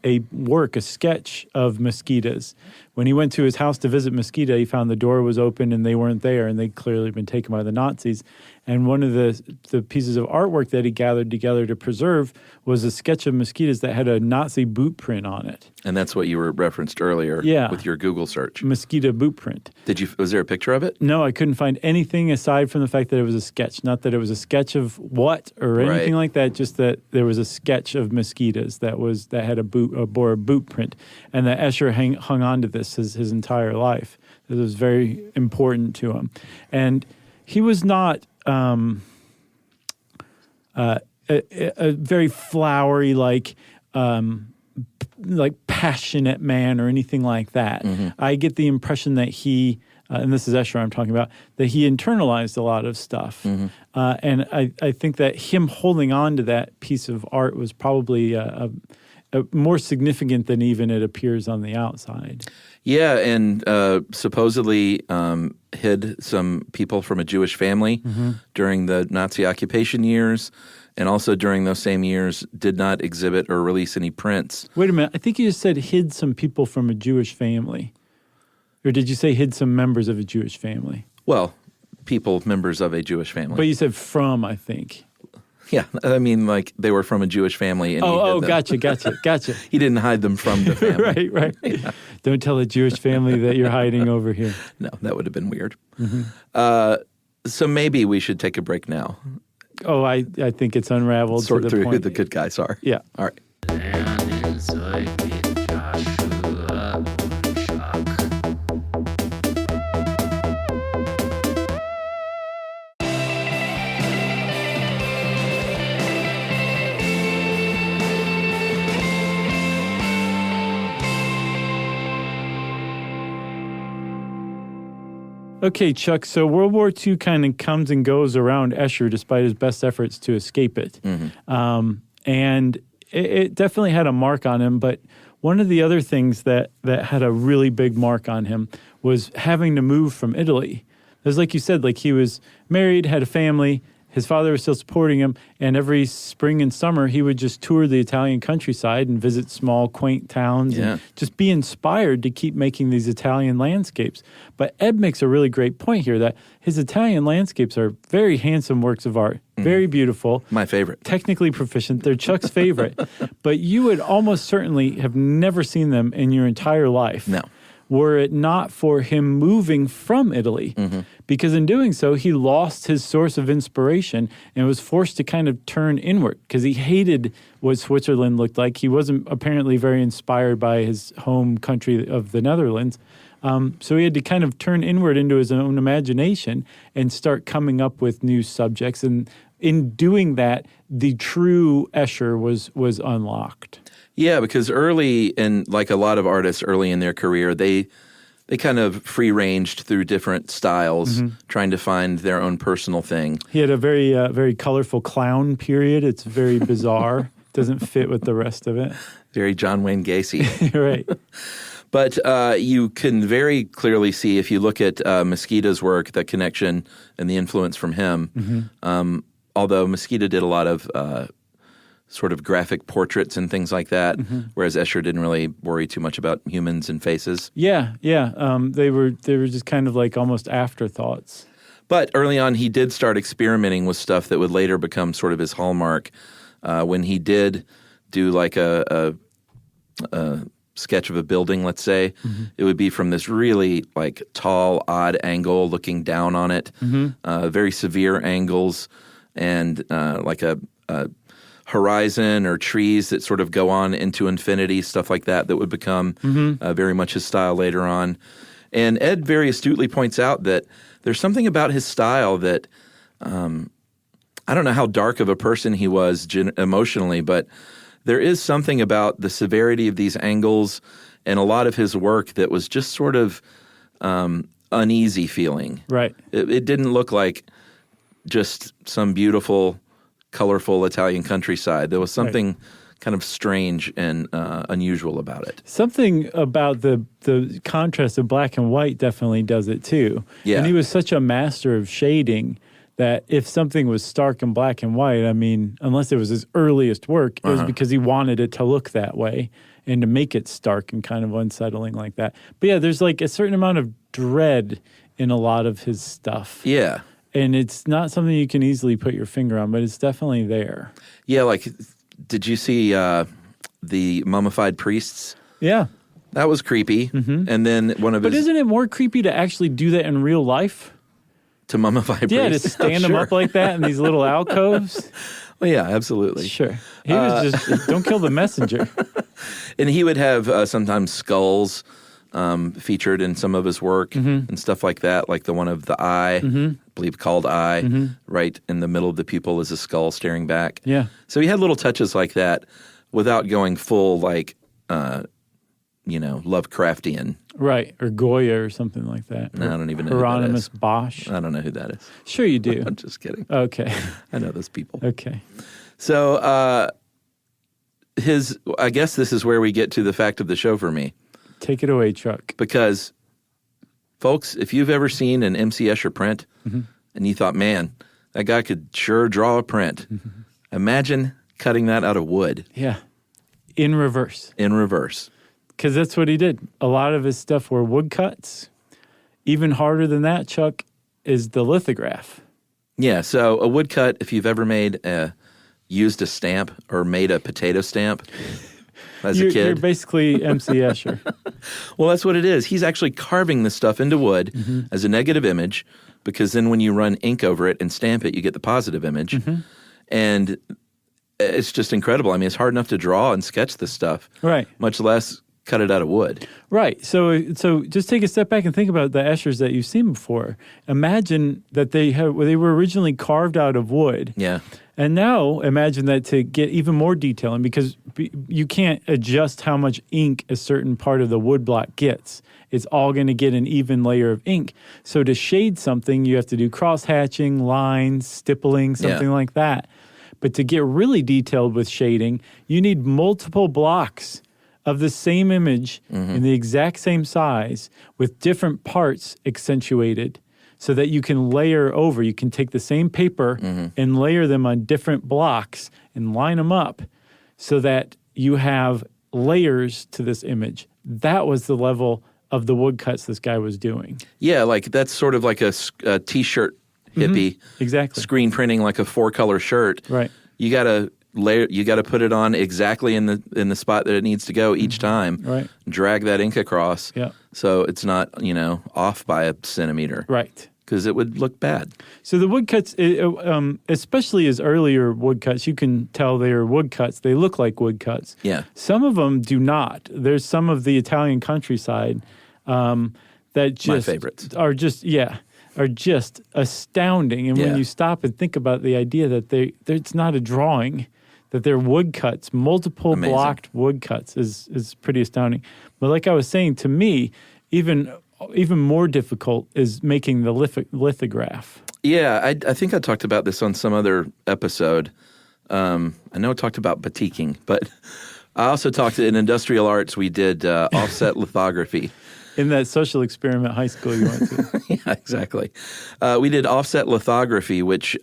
[SPEAKER 3] a sketch of Mesquita's. When he went to his house to visit Mesquita, he found the door was open and they weren't there, and they'd clearly been taken by the Nazis. And one of the pieces of artwork that he gathered together to preserve was a sketch of Mesquita's that had a Nazi boot print on it.
[SPEAKER 1] And that's what you were referenced earlier with your Google search.
[SPEAKER 3] Mesquita boot print.
[SPEAKER 1] Was there a picture of it?
[SPEAKER 3] No, I couldn't find anything aside from the fact that it was a sketch. Not that it was a sketch of what or anything like that, just that there was a sketch of Mesquita's that had bore a boot print. And that Escher hung on to this his entire life. It was very important to him. And he was not a very flowery, like passionate man or anything like that. I get the impression that he, and this is Escher I'm talking about, that he internalized a lot of stuff. And I think that him holding on to that piece of art was probably more significant than even it appears on the outside.
[SPEAKER 1] Yeah, and supposedly hid some people from a Jewish family during the Nazi occupation years, and also during those same years did not exhibit or release any prints.
[SPEAKER 3] Wait a minute. I think you just said hid some people from a Jewish family. Or did you say hid some members of a Jewish family?
[SPEAKER 1] Well, people, members of a Jewish family.
[SPEAKER 3] But you said from, I think.
[SPEAKER 1] Yeah, I mean, like they were from a Jewish family. And
[SPEAKER 3] Gotcha.
[SPEAKER 1] He didn't hide them from the family.
[SPEAKER 3] Right. Yeah. Don't tell a Jewish family that you're hiding over here.
[SPEAKER 1] No, that would have been weird. Mm-hmm. So maybe we should take a break now.
[SPEAKER 3] Oh, I think it's unraveled.
[SPEAKER 1] Sort
[SPEAKER 3] to the
[SPEAKER 1] through
[SPEAKER 3] point.
[SPEAKER 1] who the good guys are.
[SPEAKER 3] Yeah.
[SPEAKER 1] All right.
[SPEAKER 3] Okay, Chuck, so World War II kind of comes and goes around Escher despite his best efforts to escape it. Mm-hmm. And it definitely had a mark on him, but one of the other things that had a really big mark on him was having to move from Italy. Because like you said, like he was married, had a family, his father was still supporting him, and every spring and summer he would just tour the Italian countryside and visit small, quaint towns and just be inspired to keep making these Italian landscapes. But Ed makes a really great point here that his Italian landscapes are very handsome works of art, very beautiful.
[SPEAKER 1] My favorite.
[SPEAKER 3] Technically proficient. They're Chuck's favorite. But you would almost certainly have never seen them in your entire life.
[SPEAKER 1] No.
[SPEAKER 3] Were it not for him moving from Italy. Mm-hmm. Because in doing so, he lost his source of inspiration and was forced to kind of turn inward because he hated what Switzerland looked like. He wasn't apparently very inspired by his home country of the Netherlands. So he had to kind of turn inward into his own imagination and start coming up with new subjects. And in doing that, the true Escher was unlocked.
[SPEAKER 1] Yeah, because early, and like a lot of artists early in their career, they kind of free-ranged through different styles, trying to find their own personal thing.
[SPEAKER 3] He had a very colorful clown period. It's very bizarre. Doesn't fit with the rest of it.
[SPEAKER 1] Very John Wayne Gacy.
[SPEAKER 3] Right.
[SPEAKER 1] But you can very clearly see, if you look at Mesquita's work, the connection and the influence from him. Although Mesquita did a lot of sort of graphic portraits and things like that, whereas Escher didn't really worry too much about humans and faces.
[SPEAKER 3] Yeah. They were just kind of like almost afterthoughts.
[SPEAKER 1] But early on, he did start experimenting with stuff that would later become sort of his hallmark. When he did do like a sketch of a building, let's say, it would be from this really like tall, odd angle looking down on it, very severe angles, and like a horizon or trees that sort of go on into infinity, stuff like that would become very much his style later on. And Ed very astutely points out that there's something about his style that I don't know how dark of a person he was emotionally, but there is something about the severity of these angles and a lot of his work that was just sort of uneasy feeling.
[SPEAKER 3] Right.
[SPEAKER 1] It didn't look like just some beautiful, colorful Italian countryside. There was something kind of strange and unusual about it.
[SPEAKER 3] Something about the contrast of black and white definitely does it too.
[SPEAKER 1] Yeah.
[SPEAKER 3] And he was such a master of shading that if something was stark and black and white, I mean, unless it was his earliest work, it was because he wanted it to look that way and to make it stark and kind of unsettling like that. But yeah, there's like a certain amount of dread in a lot of his stuff.
[SPEAKER 1] Yeah.
[SPEAKER 3] And it's not something you can easily put your finger on, but it's definitely there.
[SPEAKER 1] Yeah, like, did you see the mummified priests?
[SPEAKER 3] Yeah.
[SPEAKER 1] That was creepy. And then one of his...
[SPEAKER 3] But isn't it more creepy to actually do that in real life?
[SPEAKER 1] To mummify priests?
[SPEAKER 3] Yeah, to stand them up like that in these little alcoves.
[SPEAKER 1] Well, yeah, absolutely.
[SPEAKER 3] Sure. He was just, don't kill the messenger.
[SPEAKER 1] And he would have sometimes skulls featured in some of his work and stuff like that, like the one of the eye, I believe called Eye, right in the middle of the pupil is a skull staring back.
[SPEAKER 3] Yeah.
[SPEAKER 1] So he had little touches like that without going full, like, Lovecraftian.
[SPEAKER 3] Right, or Goya or something like that.
[SPEAKER 1] No, I don't even know
[SPEAKER 3] Hieronymus
[SPEAKER 1] who that is.
[SPEAKER 3] Bosch.
[SPEAKER 1] I don't know who that is.
[SPEAKER 3] Sure you do.
[SPEAKER 1] I'm just kidding.
[SPEAKER 3] Okay.
[SPEAKER 1] I know those people.
[SPEAKER 3] Okay.
[SPEAKER 1] So I guess this is where we get to the fact of the show for me.
[SPEAKER 3] Take it away, Chuck.
[SPEAKER 1] Because, folks, if you've ever seen an MC Escher print and you thought, man, that guy could sure draw a print, imagine cutting that out of wood.
[SPEAKER 3] Yeah. In reverse.
[SPEAKER 1] In reverse.
[SPEAKER 3] Because that's what he did. A lot of his stuff were woodcuts. Even harder than that, Chuck, is the lithograph.
[SPEAKER 1] Yeah, so a woodcut, if you've ever used a stamp or made a potato stamp as a kid.
[SPEAKER 3] You're basically MC Escher.
[SPEAKER 1] Well, that's what it is. He's actually carving this stuff into wood as a negative image, because then when you run ink over it and stamp it, you get the positive image. And it's just incredible. I mean, it's hard enough to draw and sketch this stuff,
[SPEAKER 3] Right.
[SPEAKER 1] much less cut it out of wood.
[SPEAKER 3] Right. So just take a step back and think about the Eschers that you've seen before. Imagine that they were originally carved out of wood.
[SPEAKER 1] Yeah.
[SPEAKER 3] And now imagine that to get even more detailing, because you can't adjust how much ink a certain part of the wood block gets. It's all going to get an even layer of ink. So to shade something, you have to do cross-hatching, lines, stippling, something like that. But to get really detailed with shading, you need multiple blocks of the same image in the exact same size with different parts accentuated, so that you can layer over. You can take the same paper and layer them on different blocks and line them up so that you have layers to this image. That was the level of the woodcuts this guy was doing.
[SPEAKER 1] Yeah, like that's sort of like a T-shirt hippie.
[SPEAKER 3] Exactly.
[SPEAKER 1] Screen printing like a 4-color shirt.
[SPEAKER 3] Right.
[SPEAKER 1] You got to layer. You got to put it on exactly in the spot that it needs to go each time.
[SPEAKER 3] Right.
[SPEAKER 1] Drag that ink across.
[SPEAKER 3] Yeah.
[SPEAKER 1] So it's not off by a centimeter.
[SPEAKER 3] Right.
[SPEAKER 1] Because it would look bad.
[SPEAKER 3] So the woodcuts, especially as earlier woodcuts, you can tell they're woodcuts. They look like woodcuts.
[SPEAKER 1] Yeah.
[SPEAKER 3] Some of them do not. There's some of the Italian countryside that just
[SPEAKER 1] My favorites.
[SPEAKER 3] are just astounding. And when you stop and think about the idea that it's not a drawing, that they're woodcuts, multiple
[SPEAKER 1] Amazing.
[SPEAKER 3] blocked woodcuts is pretty astounding. But like I was saying, to me, even more difficult is making the lithograph.
[SPEAKER 1] Yeah, I think I talked about this on some other episode. I know I talked about batiking, but I also talked in industrial arts. We did offset lithography.
[SPEAKER 3] In that social experiment high school you went to.
[SPEAKER 1] Yeah, exactly. We did offset lithography, which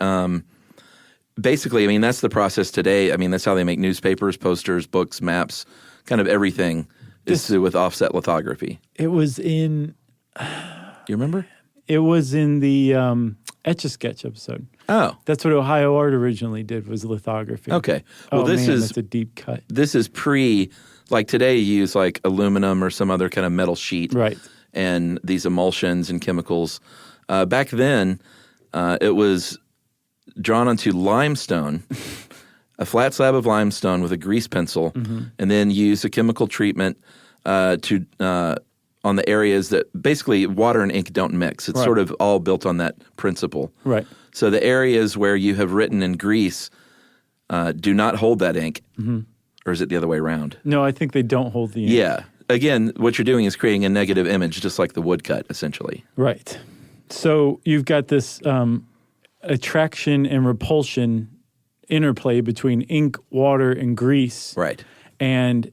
[SPEAKER 1] basically, I mean, that's the process today. I mean, that's how they make newspapers, posters, books, maps, kind of everything is with offset lithography.
[SPEAKER 3] It was in...
[SPEAKER 1] You remember?
[SPEAKER 3] It was in the Etch-a-Sketch episode.
[SPEAKER 1] Oh.
[SPEAKER 3] That's what Ohio Art originally did, was lithography.
[SPEAKER 1] Okay. Well,
[SPEAKER 3] that's a deep cut.
[SPEAKER 1] This is like today you use like aluminum or some other kind of metal sheet.
[SPEAKER 3] Right.
[SPEAKER 1] And these emulsions and chemicals. Back then, it was drawn onto limestone, a flat slab of limestone with a grease pencil, and then use a chemical treatment on the areas that basically water and ink don't mix. It's sort of all built on that principle.
[SPEAKER 3] Right.
[SPEAKER 1] So the areas where you have written in grease do not hold that ink. Or is it the other way around?
[SPEAKER 3] No, I think they don't hold the ink.
[SPEAKER 1] Yeah. Again, what you're doing is creating a negative image, just like the woodcut, essentially.
[SPEAKER 3] Right. So you've got this attraction and repulsion interplay between ink, water, and grease.
[SPEAKER 1] Right.
[SPEAKER 3] And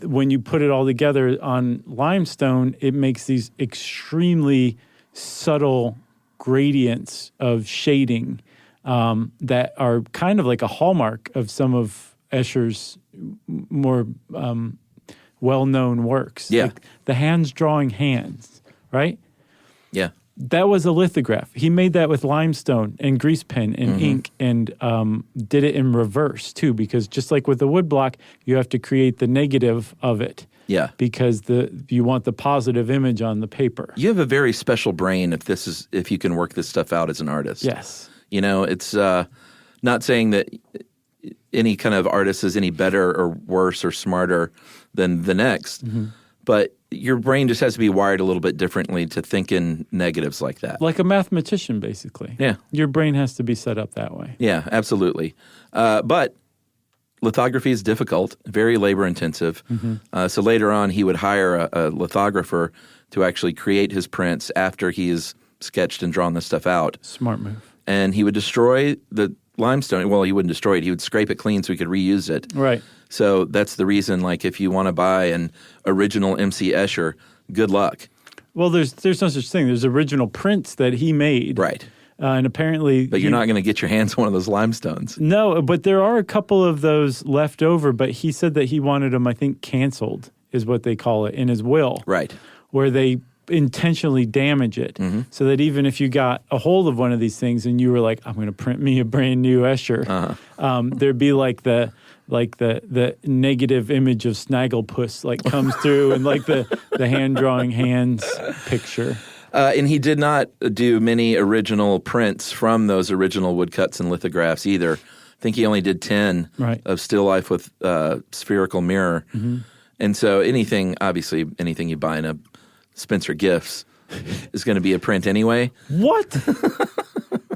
[SPEAKER 3] when you put it all together on limestone, it makes these extremely subtle gradients of shading that are kind of like a hallmark of some of Escher's more well-known works.
[SPEAKER 1] Yeah.
[SPEAKER 3] Like the hands drawing hands, right?
[SPEAKER 1] Yeah.
[SPEAKER 3] That was a lithograph. He made that with limestone and grease pen and ink, and did it in reverse too, because just like with the wood block, you have to create the negative of it.
[SPEAKER 1] Yeah.
[SPEAKER 3] Because you want the positive image on the paper.
[SPEAKER 1] You have a very special brain if you can work this stuff out as an artist.
[SPEAKER 3] Yes.
[SPEAKER 1] It's not saying that any kind of artist is any better or worse or smarter than the next, but your brain just has to be wired a little bit differently to think in negatives like that.
[SPEAKER 3] Like a mathematician, basically.
[SPEAKER 1] Yeah.
[SPEAKER 3] Your brain has to be set up that way.
[SPEAKER 1] Yeah, absolutely. But lithography is difficult, very labor intensive. So later on, he would hire a lithographer to actually create his prints after he has sketched and drawn this stuff out.
[SPEAKER 3] Smart move.
[SPEAKER 1] And he would destroy the limestone. Well, he wouldn't destroy it. He would scrape it clean so he could reuse it.
[SPEAKER 3] Right.
[SPEAKER 1] So that's the reason, like, if you want to buy an original MC Escher, good luck.
[SPEAKER 3] Well, there's no such thing. There's original prints that he made.
[SPEAKER 1] Right.
[SPEAKER 3] And apparently...
[SPEAKER 1] But you're not going to get your hands on one of those limestones.
[SPEAKER 3] No, but there are a couple of those left over, but he said that he wanted them, I think, canceled, is what they call it, in his will.
[SPEAKER 1] Right.
[SPEAKER 3] Where intentionally damage it, so that even if you got a hold of one of these things and you were like, I'm going to print me a brand new Escher, there'd be like the negative image of Snagglepuss like comes through and like the hand-drawing hands picture.
[SPEAKER 1] And he did not do many original prints from those original woodcuts and lithographs either. I think he only did 10 of still life with spherical mirror. And so anything you buy in a Spencer Gifts is going to be a print anyway.
[SPEAKER 3] What?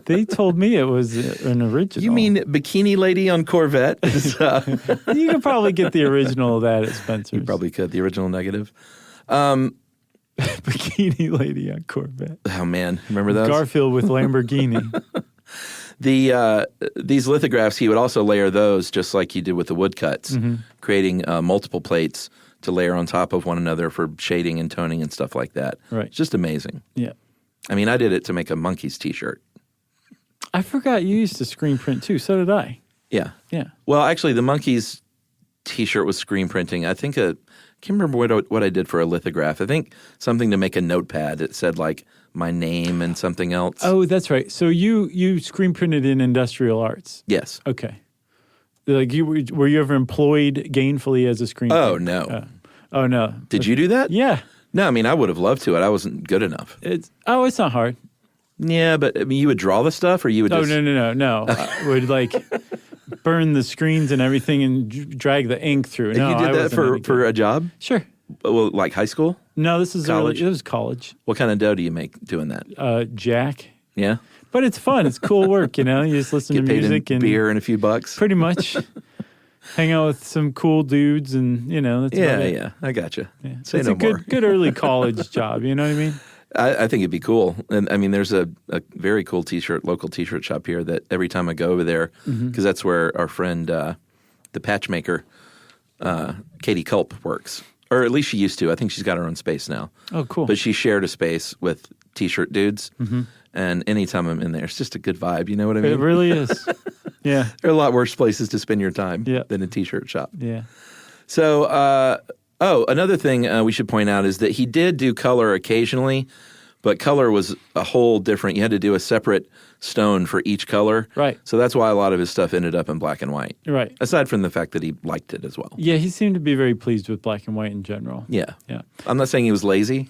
[SPEAKER 3] They told me it was an original.
[SPEAKER 1] You mean Bikini Lady on Corvette?
[SPEAKER 3] You could probably get the original of that at Spencer's.
[SPEAKER 1] You probably could, the original negative.
[SPEAKER 3] Bikini Lady on Corvette.
[SPEAKER 1] Oh, man. Remember those?
[SPEAKER 3] Garfield with Lamborghini.
[SPEAKER 1] These lithographs, he would also layer those just like he did with the woodcuts, creating multiple plates to layer on top of one another for shading and toning and stuff like that.
[SPEAKER 3] Right.
[SPEAKER 1] It's just amazing.
[SPEAKER 3] Yeah.
[SPEAKER 1] I mean, I did it to make a Monkeys t-shirt.
[SPEAKER 3] I forgot you used to screen print too. So did I.
[SPEAKER 1] Yeah.
[SPEAKER 3] Yeah.
[SPEAKER 1] Well, actually, the Monkeys t-shirt was screen printing. I think I can't remember what I did for a lithograph. I think something to make a notepad. It said like my name and something else.
[SPEAKER 3] Oh, that's right. So you screen printed in industrial arts.
[SPEAKER 1] Yes.
[SPEAKER 3] Okay. Like were you ever employed gainfully as a screen
[SPEAKER 1] Oh,
[SPEAKER 3] printer?
[SPEAKER 1] no.
[SPEAKER 3] Oh, no.
[SPEAKER 1] Did you do that?
[SPEAKER 3] Yeah.
[SPEAKER 1] No, I mean, I would have loved to. I wasn't good enough.
[SPEAKER 3] It's not hard.
[SPEAKER 1] Yeah, but I mean, you would draw the stuff or you would just...
[SPEAKER 3] No. I would like burn the screens and everything and drag the ink through. No,
[SPEAKER 1] you did that for a job?
[SPEAKER 3] Sure.
[SPEAKER 1] Well, like high school?
[SPEAKER 3] No, this is
[SPEAKER 1] college.
[SPEAKER 3] It was college.
[SPEAKER 1] What kind of dough do you make doing that?
[SPEAKER 3] Jack.
[SPEAKER 1] Yeah?
[SPEAKER 3] But it's fun. It's cool work, You just listen
[SPEAKER 1] Get
[SPEAKER 3] to music
[SPEAKER 1] paid in
[SPEAKER 3] and
[SPEAKER 1] beer and a few bucks?
[SPEAKER 3] pretty much hang out with some cool dudes and, that's about it.
[SPEAKER 1] Yeah. I gotcha.
[SPEAKER 3] Yeah.
[SPEAKER 1] Say
[SPEAKER 3] it's
[SPEAKER 1] no
[SPEAKER 3] a
[SPEAKER 1] more.
[SPEAKER 3] good early college job, you know what I mean?
[SPEAKER 1] I think it'd be cool. And I mean, there's a very cool local t-shirt shop here that every time I go over there, because that's where our friend, the patch maker, Katie Culp works. Or at least she used to. I think she's got her own space now.
[SPEAKER 3] Oh, cool.
[SPEAKER 1] But she shared a space with t-shirt dudes. And anytime I'm in there, it's just a good vibe. You know what I mean?
[SPEAKER 3] It really is. Yeah.
[SPEAKER 1] There are a lot worse places to spend your time
[SPEAKER 3] Yeah.
[SPEAKER 1] than a t-shirt shop.
[SPEAKER 3] Yeah.
[SPEAKER 1] So, another thing we should point out is that he did do color occasionally, but color was a whole different. You had to do a separate stone for each color.
[SPEAKER 3] Right.
[SPEAKER 1] So that's why a lot of his stuff ended up in black and white.
[SPEAKER 3] Right.
[SPEAKER 1] Aside from the fact that he liked it as well.
[SPEAKER 3] Yeah, he seemed to be very pleased with black and white in general.
[SPEAKER 1] Yeah.
[SPEAKER 3] Yeah.
[SPEAKER 1] I'm not saying he was lazy.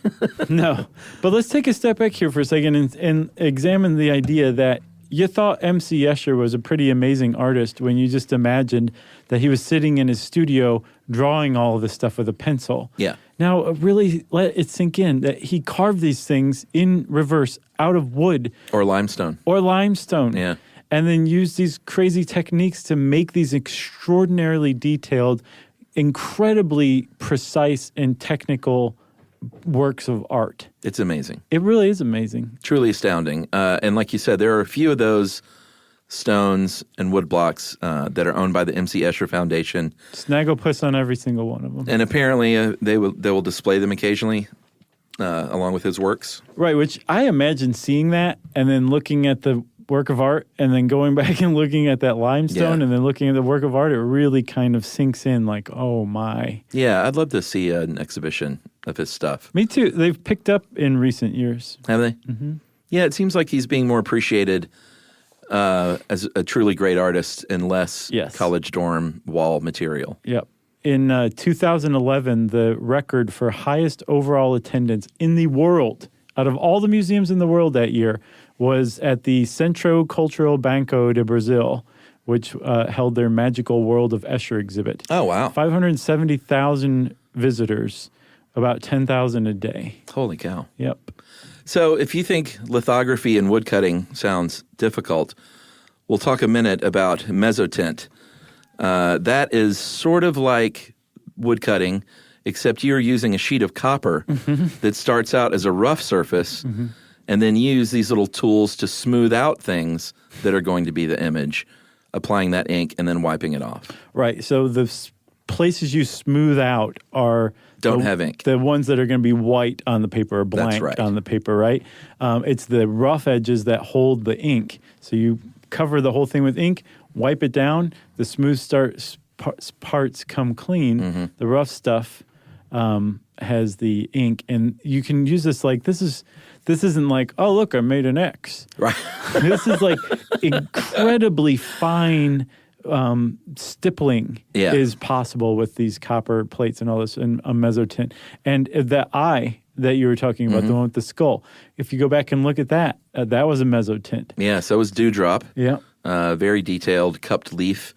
[SPEAKER 3] No. But let's take a step back here for a second and examine the idea that you thought MC Escher was a pretty amazing artist when you just imagined that he was sitting in his studio drawing all of this stuff with a pencil.
[SPEAKER 1] Yeah.
[SPEAKER 3] Now, really let it sink in that he carved these things in reverse out of wood.
[SPEAKER 1] Or limestone.
[SPEAKER 3] Yeah. And then used these crazy techniques to make these extraordinarily detailed, incredibly precise and technical works of art.
[SPEAKER 1] It's amazing.
[SPEAKER 3] It really is amazing.
[SPEAKER 1] Truly astounding. And like you said, there are a few of those stones and wood blocks that are owned by the MC Escher Foundation.
[SPEAKER 3] Snagglepuss on every single one of them.
[SPEAKER 1] And apparently they will display them occasionally along with his works.
[SPEAKER 3] Right, which I imagine seeing that and then looking at the work of art and then going back and looking at that limestone and then looking at the work of art, it really kind of sinks in like, oh my.
[SPEAKER 1] Yeah, I'd love to see an exhibition of his stuff.
[SPEAKER 3] Me too. They've picked up in recent years.
[SPEAKER 1] Have they?
[SPEAKER 3] Mm-hmm.
[SPEAKER 1] Yeah, it seems like he's being more appreciated as a truly great artist and less college dorm wall material.
[SPEAKER 3] Yep. In 2011, the record for highest overall attendance in the world, out of all the museums in the world that year, was at the Centro Cultural Banco de Brazil, which held their Magical World of Escher exhibit.
[SPEAKER 1] Oh, wow.
[SPEAKER 3] 570,000 visitors, about 10,000 a day.
[SPEAKER 1] Holy cow.
[SPEAKER 3] Yep.
[SPEAKER 1] So if you think lithography and woodcutting sounds difficult, we'll talk a minute about Mezzotint. That is sort of like woodcutting, except you're using a sheet of copper that starts out as a rough surface and then use these little tools to smooth out things that are going to be the image, applying that ink and then wiping it off.
[SPEAKER 3] Right. So the places you smooth out are
[SPEAKER 1] don't have ink.
[SPEAKER 3] The ones that are going to be white on the paper or blank on the paper, right? It's the rough edges that hold the ink. So you cover the whole thing with ink, wipe it down, the smooth parts come clean, the rough stuff has the ink, and you can use this like this isn't like, oh look, I made an X.
[SPEAKER 1] Right.
[SPEAKER 3] This is like incredibly fine stippling is possible with these copper plates and all this, and a mezzotint. And the eye that you were talking about, the one with the skull, if you go back and look at that, that was a mezzotint.
[SPEAKER 1] Yeah, so was dewdrop.
[SPEAKER 3] Yeah.
[SPEAKER 1] Very detailed cupped leaf,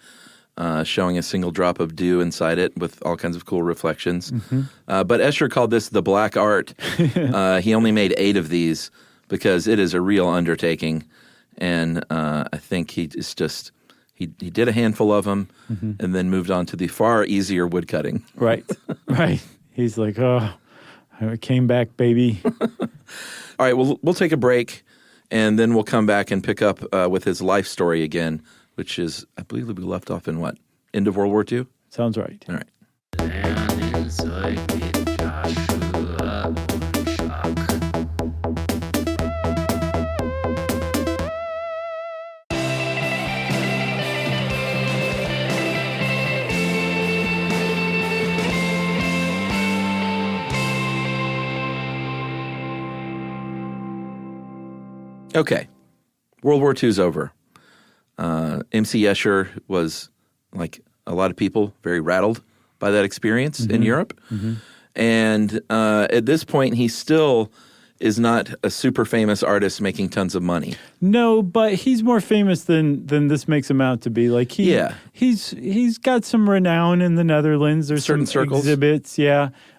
[SPEAKER 1] showing a single drop of dew inside it with all kinds of cool reflections. But Escher called this the black art. He only made 8 of these because it is a real undertaking. And I think he did a handful of them and then moved on to the far easier woodcutting.
[SPEAKER 3] Right. He's like, oh, I came back, baby.
[SPEAKER 1] All right, we'll take a break, and then we'll come back and pick up with his life story again, which is, I believe we left off in what? End of World War II?
[SPEAKER 3] Sounds right.
[SPEAKER 1] All right. Okay, World War II's over. MC Escher was, like a lot of people, very rattled by that experience in Europe. And at this point, he still is not a super famous artist making tons of money.
[SPEAKER 3] No, but he's more famous than this makes him out to be. Like he's got some renown in the Netherlands. There's
[SPEAKER 1] Certain
[SPEAKER 3] some
[SPEAKER 1] circles.
[SPEAKER 3] exhibits,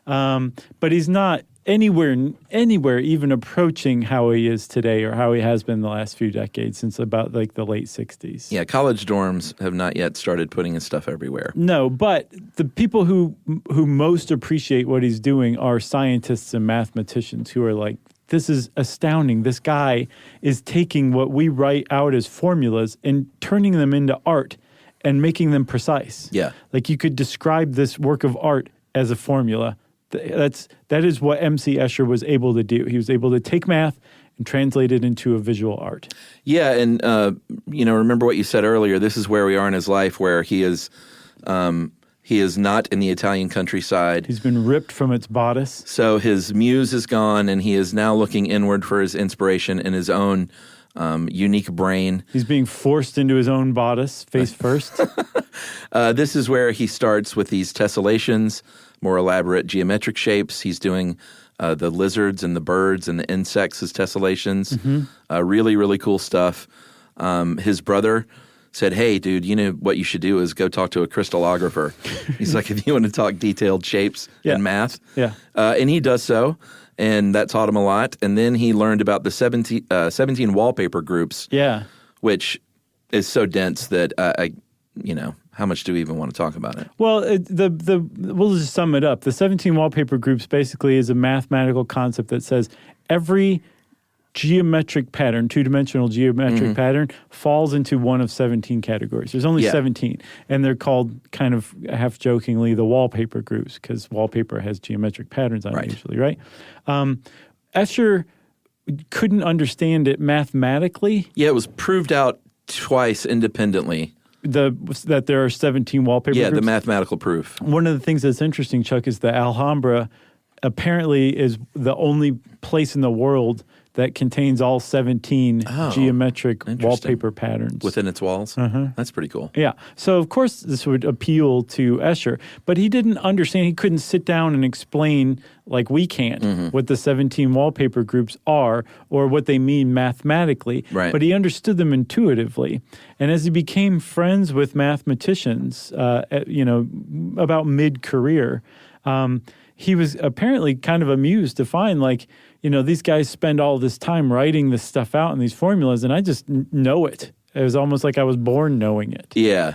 [SPEAKER 3] but he's not anywhere even approaching how he is today or how he has been the last few decades, since about like the late 60s.
[SPEAKER 1] Yeah, college dorms have not yet started putting his stuff everywhere.
[SPEAKER 3] No, but the people who most appreciate what he's doing are scientists and mathematicians who are like, this is astounding. This guy is taking what we write out as formulas and turning them into art and making them precise.
[SPEAKER 1] Yeah.
[SPEAKER 3] Like you could describe this work of art as a formula. That is what MC Escher was able to do. He was able to take math and translate it into a visual art.
[SPEAKER 1] Yeah, and remember what you said earlier. This is where we are in his life, where he is not in the Italian countryside.
[SPEAKER 3] He's been ripped from its bodice.
[SPEAKER 1] So his muse is gone, and he is now looking inward for his inspiration in his own unique brain.
[SPEAKER 3] He's being forced into his own bodice, face first.
[SPEAKER 1] This is where he starts with these tessellations, more elaborate geometric shapes. He's doing the lizards and the birds and the insects as tessellations. Really, really cool stuff. His brother said, hey, dude, you know what you should do is go talk to a crystallographer. He's like, if you want to talk detailed shapes and math.
[SPEAKER 3] Yeah.
[SPEAKER 1] And he does so, and that taught him a lot. And then he learned about the 17 wallpaper groups, which is so dense that how much do we even want to talk about it?
[SPEAKER 3] Well, we'll just sum it up. The 17 wallpaper groups basically is a mathematical concept that says every geometric pattern, two-dimensional geometric pattern, falls into one of 17 categories. There's only 17, and they're called, kind of half-jokingly, the wallpaper groups, because wallpaper has geometric patterns on it usually, right? Escher couldn't understand it mathematically.
[SPEAKER 1] Yeah, it was proved out twice independently.
[SPEAKER 3] That there are 17 wallpaper groups?
[SPEAKER 1] Yeah, the mathematical proof.
[SPEAKER 3] One of the things that's interesting, Chuck, is the Alhambra apparently is the only place in the world that contains all 17 geometric wallpaper patterns.
[SPEAKER 1] Within its walls? That's pretty cool.
[SPEAKER 3] Yeah. So, of course, this would appeal to Escher, but he didn't understand. He couldn't sit down and explain, like we can't, what the 17 wallpaper groups are or what they mean mathematically.
[SPEAKER 1] Right.
[SPEAKER 3] But he understood them intuitively. And as he became friends with mathematicians, about mid-career, he was apparently kind of amused to find, these guys spend all this time writing this stuff out in these formulas, and I just know it. It was almost like I was born knowing it.
[SPEAKER 1] Yeah.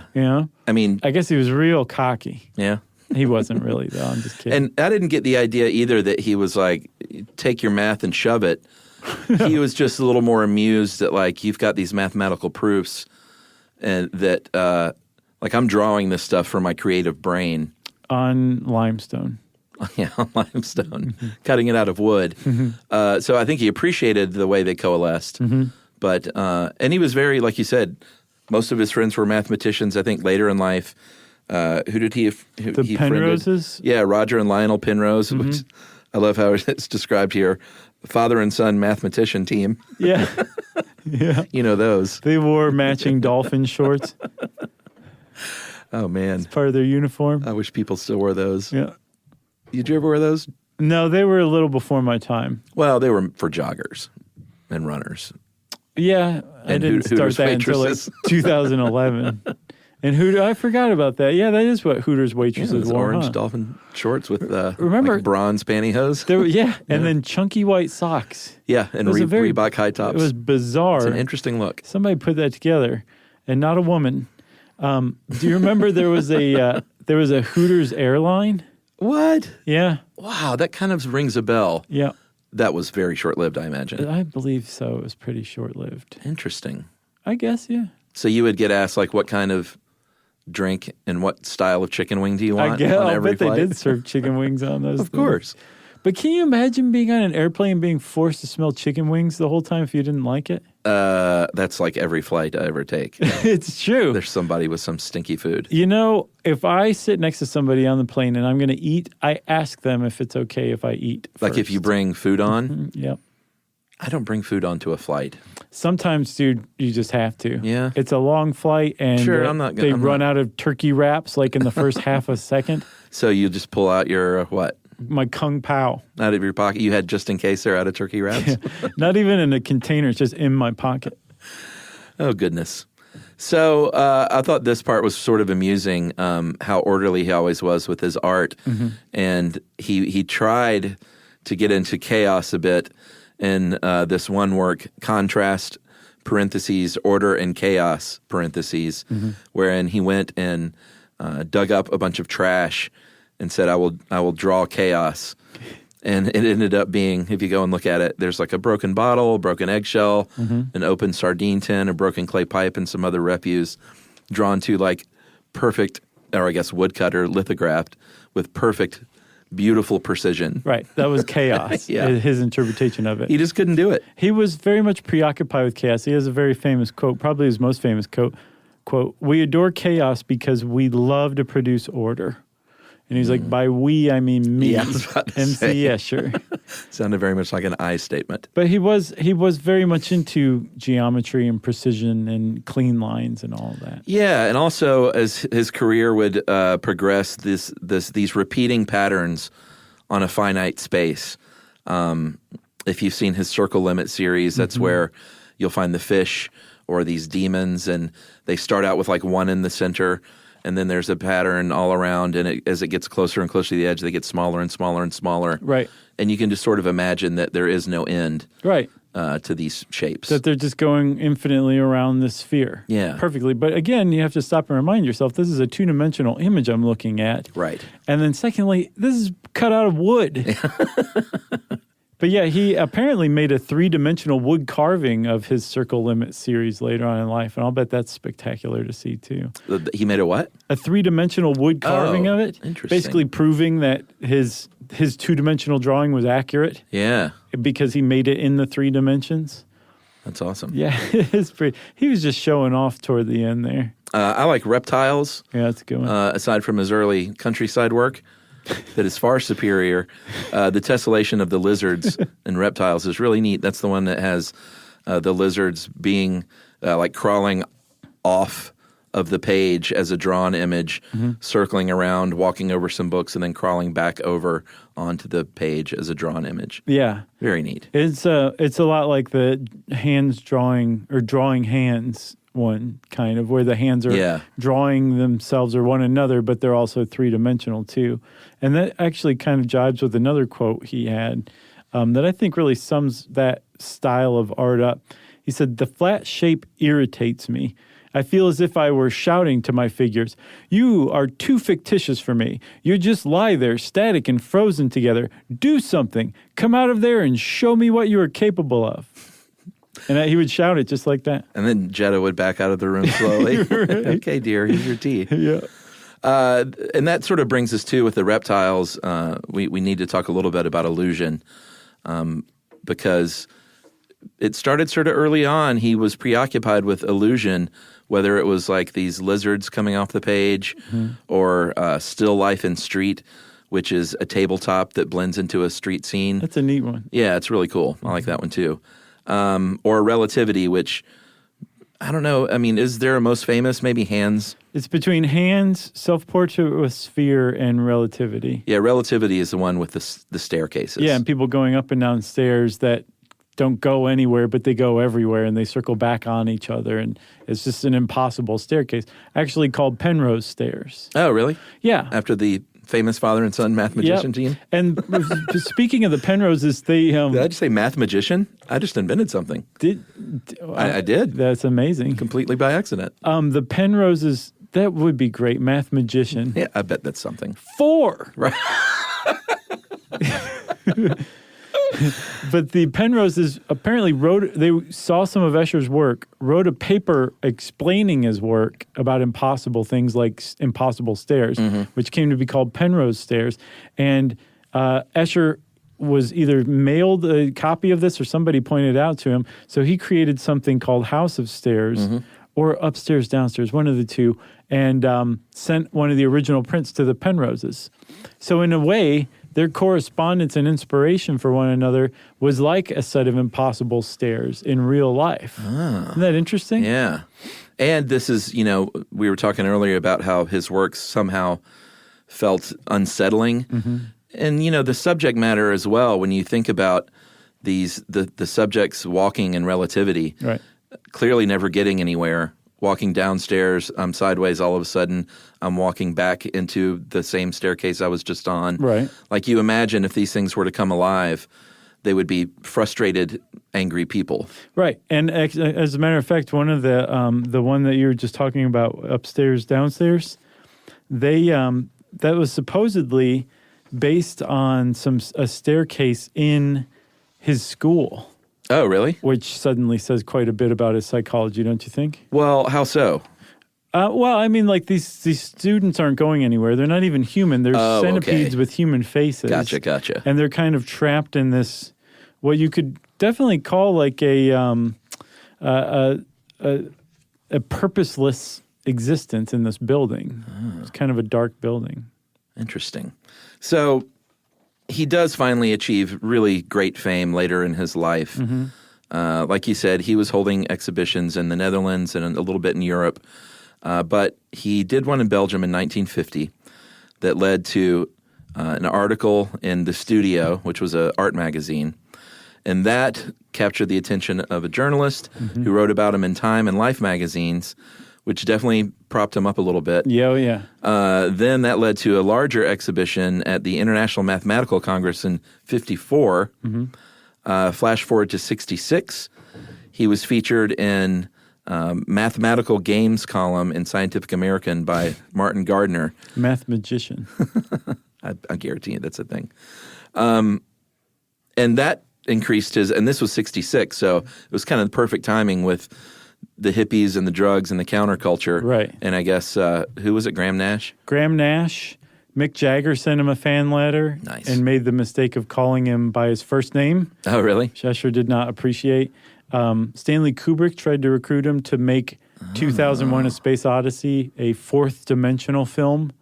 [SPEAKER 1] I mean,
[SPEAKER 3] I guess he was real cocky.
[SPEAKER 1] Yeah.
[SPEAKER 3] He wasn't really, though. I'm just kidding.
[SPEAKER 1] And I didn't get the idea either that he was like, take your math and shove it. He was just a little more amused that, you've got these mathematical proofs and that, I'm drawing this stuff from my creative brain.
[SPEAKER 3] On limestone.
[SPEAKER 1] Yeah, on limestone, cutting it out of wood. So I think he appreciated the way they coalesced. But and he was very, like you said, most of his friends were mathematicians. I think later in life, Who did he?
[SPEAKER 3] The Penroses?
[SPEAKER 1] Yeah, Roger and Lionel Penrose. Which I love how it's described here. Father and son mathematician team.
[SPEAKER 3] Yeah. Yeah.
[SPEAKER 1] You know those.
[SPEAKER 3] They wore matching dolphin shorts.
[SPEAKER 1] Oh, man.
[SPEAKER 3] It's part of their uniform.
[SPEAKER 1] I wish people still wore those.
[SPEAKER 3] Yeah.
[SPEAKER 1] Did you ever wear those?
[SPEAKER 3] No, they were a little before my time.
[SPEAKER 1] Well, they were for joggers and runners.
[SPEAKER 3] Yeah, I didn't start
[SPEAKER 1] Hooters
[SPEAKER 3] that until like
[SPEAKER 1] waitresses.
[SPEAKER 3] 2011. And I forgot about that. Yeah, that is what Hooters waitresses wore.
[SPEAKER 1] Orange
[SPEAKER 3] huh?
[SPEAKER 1] dolphin shorts with
[SPEAKER 3] Remember-
[SPEAKER 1] like bronze pantyhose.
[SPEAKER 3] And then chunky white socks.
[SPEAKER 1] Yeah, and
[SPEAKER 3] It was a very-
[SPEAKER 1] Reebok high tops.
[SPEAKER 3] It was bizarre.
[SPEAKER 1] It's an interesting look.
[SPEAKER 3] Somebody put that together, and not a woman. Do you remember there was a Hooters airline?
[SPEAKER 1] What?
[SPEAKER 3] Yeah,
[SPEAKER 1] Wow, that kind of rings a bell.
[SPEAKER 3] yeah.
[SPEAKER 1] That was very short-lived, I imagine.
[SPEAKER 3] I believe so. It was pretty short-lived.
[SPEAKER 1] Interesting.
[SPEAKER 3] I guess, yeah.
[SPEAKER 1] So you would get asked, like, what kind of drink and what style of chicken wing do you want on
[SPEAKER 3] I
[SPEAKER 1] every
[SPEAKER 3] bet
[SPEAKER 1] flight?
[SPEAKER 3] they did serve chicken wings on those.
[SPEAKER 1] Of
[SPEAKER 3] things.
[SPEAKER 1] course.
[SPEAKER 3] But can you imagine being on an airplane being forced to smell chicken wings the whole time if you didn't like it?
[SPEAKER 1] That's like every flight I ever take.
[SPEAKER 3] It's true.
[SPEAKER 1] There's somebody with some stinky food.
[SPEAKER 3] You know, if I sit next to somebody on the plane and I'm going to eat, I ask them if it's okay if I eat
[SPEAKER 1] Like if
[SPEAKER 3] first.
[SPEAKER 1] you bring food on.
[SPEAKER 3] Yep.
[SPEAKER 1] I don't bring food onto a flight.
[SPEAKER 3] Sometimes, dude, you just have to.
[SPEAKER 1] Yeah.
[SPEAKER 3] It's a long flight, and
[SPEAKER 1] Sure, I'm not gonna-
[SPEAKER 3] they
[SPEAKER 1] I'm
[SPEAKER 3] run
[SPEAKER 1] not-
[SPEAKER 3] out of turkey wraps like in the first half a second.
[SPEAKER 1] So you just pull out your what?
[SPEAKER 3] My Kung Pao.
[SPEAKER 1] Out of your pocket? You had just in case they're out of turkey wraps?
[SPEAKER 3] Not even in a container, it's just in my pocket.
[SPEAKER 1] Oh, goodness. So I thought this part was sort of amusing, how orderly he always was with his art. And he tried to get into chaos a bit in this one work, Contrast, parentheses, Order and Chaos, parentheses, wherein he went and dug up a bunch of trash and said, I will draw chaos. And it ended up being, if you go and look at it, there's like a broken bottle, a broken eggshell, an open sardine tin, a broken clay pipe, and some other refuse drawn to like perfect, or I guess woodcut or lithographed with perfect, beautiful precision.
[SPEAKER 3] Right. That was chaos,
[SPEAKER 1] Yeah.
[SPEAKER 3] his interpretation of it.
[SPEAKER 1] He just couldn't do it.
[SPEAKER 3] He was very much preoccupied with chaos. He has a very famous quote, probably his most famous quote, "We adore chaos because we love to produce order." And he's like, by we, I mean me,
[SPEAKER 1] Yeah, I was about to
[SPEAKER 3] MC
[SPEAKER 1] say.
[SPEAKER 3] Escher.
[SPEAKER 1] Sounded very much like an I statement.
[SPEAKER 3] But he was very much into geometry and precision and clean lines and all of that.
[SPEAKER 1] Yeah, and also as his career would progress, these repeating patterns on a finite space. If you've seen his Circle Limit series, that's where you'll find the fish or these demons, and they start out with like one in the center, and then there's a pattern all around, and as it gets closer and closer to the edge, they get smaller and smaller and smaller.
[SPEAKER 3] Right.
[SPEAKER 1] And you can just sort of imagine that there is no end
[SPEAKER 3] Right.
[SPEAKER 1] to these shapes.
[SPEAKER 3] That they're just going infinitely around the sphere.
[SPEAKER 1] Yeah.
[SPEAKER 3] Perfectly. But again, you have to stop and remind yourself this is a two-dimensional image I'm looking at.
[SPEAKER 1] Right.
[SPEAKER 3] And then secondly, this is cut out of wood. But yeah, he apparently made a three-dimensional wood carving of his Circle Limit series later on in life. And I'll bet that's spectacular to see too.
[SPEAKER 1] He made a what?
[SPEAKER 3] A three-dimensional wood carving of it.
[SPEAKER 1] Interesting.
[SPEAKER 3] Basically proving that his two-dimensional drawing was accurate
[SPEAKER 1] Yeah.
[SPEAKER 3] because he made it in the three dimensions.
[SPEAKER 1] That's awesome.
[SPEAKER 3] Yeah, it's pretty. He was just showing off toward the end there.
[SPEAKER 1] I like reptiles.
[SPEAKER 3] Yeah, that's a good one.
[SPEAKER 1] Aside from his early countryside work, that is far superior. The tessellation of the lizards and reptiles is really neat. That's the one that has the lizards being like crawling off of the page as a drawn image, circling around, walking over some books, and then crawling back over onto the page as a drawn image.
[SPEAKER 3] Yeah.
[SPEAKER 1] Very neat.
[SPEAKER 3] It's a lot like the hands drawing or drawing hands one, kind of, where the hands are drawing themselves or one another, but they're also three-dimensional too. And that actually kind of jives with another quote he had that I think really sums that style of art up. He said, "The flat shape irritates me. I feel as if I were shouting to my figures, 'You are too fictitious for me. You just lie there, static and frozen together. Do something. Come out of there and show me what you are capable of.'" And he would shout it just like that.
[SPEAKER 1] And then Jetta would back out of the room slowly. Okay, dear, here's your tea.
[SPEAKER 3] Yeah.
[SPEAKER 1] And that sort of brings us to, with the reptiles, we need to talk a little bit about illusion because it started sort of early on. He was preoccupied with illusion whether it was like these lizards coming off the page or Still Life in Street, which is a tabletop that blends into a street scene.
[SPEAKER 3] That's a neat one.
[SPEAKER 1] Yeah, it's really cool. I like that one too. Or Relativity, which, I don't know. I mean, is there a most famous? Maybe Hands?
[SPEAKER 3] It's between Hands, Self-Portrait with Sphere, and Relativity.
[SPEAKER 1] Yeah, Relativity is the one with the staircases.
[SPEAKER 3] Yeah, and people going up and down stairs that don't go anywhere, but they go everywhere, and they circle back on each other, and it's just an impossible staircase. Actually called Penrose Stairs.
[SPEAKER 1] Oh, really?
[SPEAKER 3] Yeah.
[SPEAKER 1] After the famous father and son math magician team?
[SPEAKER 3] And speaking of the Penroses, they...
[SPEAKER 1] Did I just say math magician? I just invented something. I did.
[SPEAKER 3] That's amazing.
[SPEAKER 1] Completely by accident.
[SPEAKER 3] The Penroses, that would be great. Math magician.
[SPEAKER 1] Yeah, I bet that's something.
[SPEAKER 3] 4!
[SPEAKER 1] Right.
[SPEAKER 3] But the Penroses apparently they saw some of Escher's work, wrote a paper explaining his work about impossible things like impossible stairs, which came to be called Penrose Stairs. And Escher was either mailed a copy of this or somebody pointed it out to him. So he created something called House of Stairs or Upstairs, Downstairs, one of the two, and sent one of the original prints to the Penroses. So in a way, their correspondence and inspiration for one another was like a set of impossible stairs in real life. Isn't that interesting?
[SPEAKER 1] Yeah. And this is, we were talking earlier about how his work somehow felt unsettling. And, the subject matter as well, when you think about the subjects walking in relativity,
[SPEAKER 3] right,
[SPEAKER 1] clearly never getting anywhere. Walking downstairs, I'm sideways, all of a sudden I'm walking back into the same staircase I was just on.
[SPEAKER 3] Right.
[SPEAKER 1] Like you imagine if these things were to come alive, they would be frustrated, angry people.
[SPEAKER 3] Right. And as a matter of fact, one of the one that you were just talking about, Upstairs, Downstairs, that was supposedly based on a staircase in his school.
[SPEAKER 1] Oh, really?
[SPEAKER 3] Which suddenly says quite a bit about his psychology, don't you think?
[SPEAKER 1] Well, how so?
[SPEAKER 3] Well, I mean, like these students aren't going anywhere. They're not even human. They're centipedes with human faces.
[SPEAKER 1] Gotcha.
[SPEAKER 3] And they're kind of trapped in this, what you could definitely call like a purposeless existence in this building. It's kind of a dark building.
[SPEAKER 1] Interesting. So he does finally achieve really great fame later in his life. Like you said, he was holding exhibitions in the Netherlands and a little bit in Europe. But he did one in Belgium in 1950 that led to an article in The Studio, which was an art magazine. And that captured the attention of a journalist who wrote about him in Time and Life magazines, which definitely propped him up a little bit.
[SPEAKER 3] Yeah.
[SPEAKER 1] Then that led to a larger exhibition at the International Mathematical Congress in 54. Flash forward to 66. He was featured in Mathematical Games column in Scientific American by Martin Gardner.
[SPEAKER 3] Math magician.
[SPEAKER 1] I guarantee you that's a thing. And that increased and this was 66, so it was kind of the perfect timing with the hippies and the drugs and the counterculture.
[SPEAKER 3] Right.
[SPEAKER 1] And I guess, who was it, Graham Nash?
[SPEAKER 3] Graham Nash. Mick Jagger sent him a fan letter.
[SPEAKER 1] Nice.
[SPEAKER 3] And made the mistake of calling him by his first name.
[SPEAKER 1] Oh, really?
[SPEAKER 3] Escher did not appreciate. Stanley Kubrick tried to recruit him to make 2001: A Space Odyssey a fourth-dimensional film.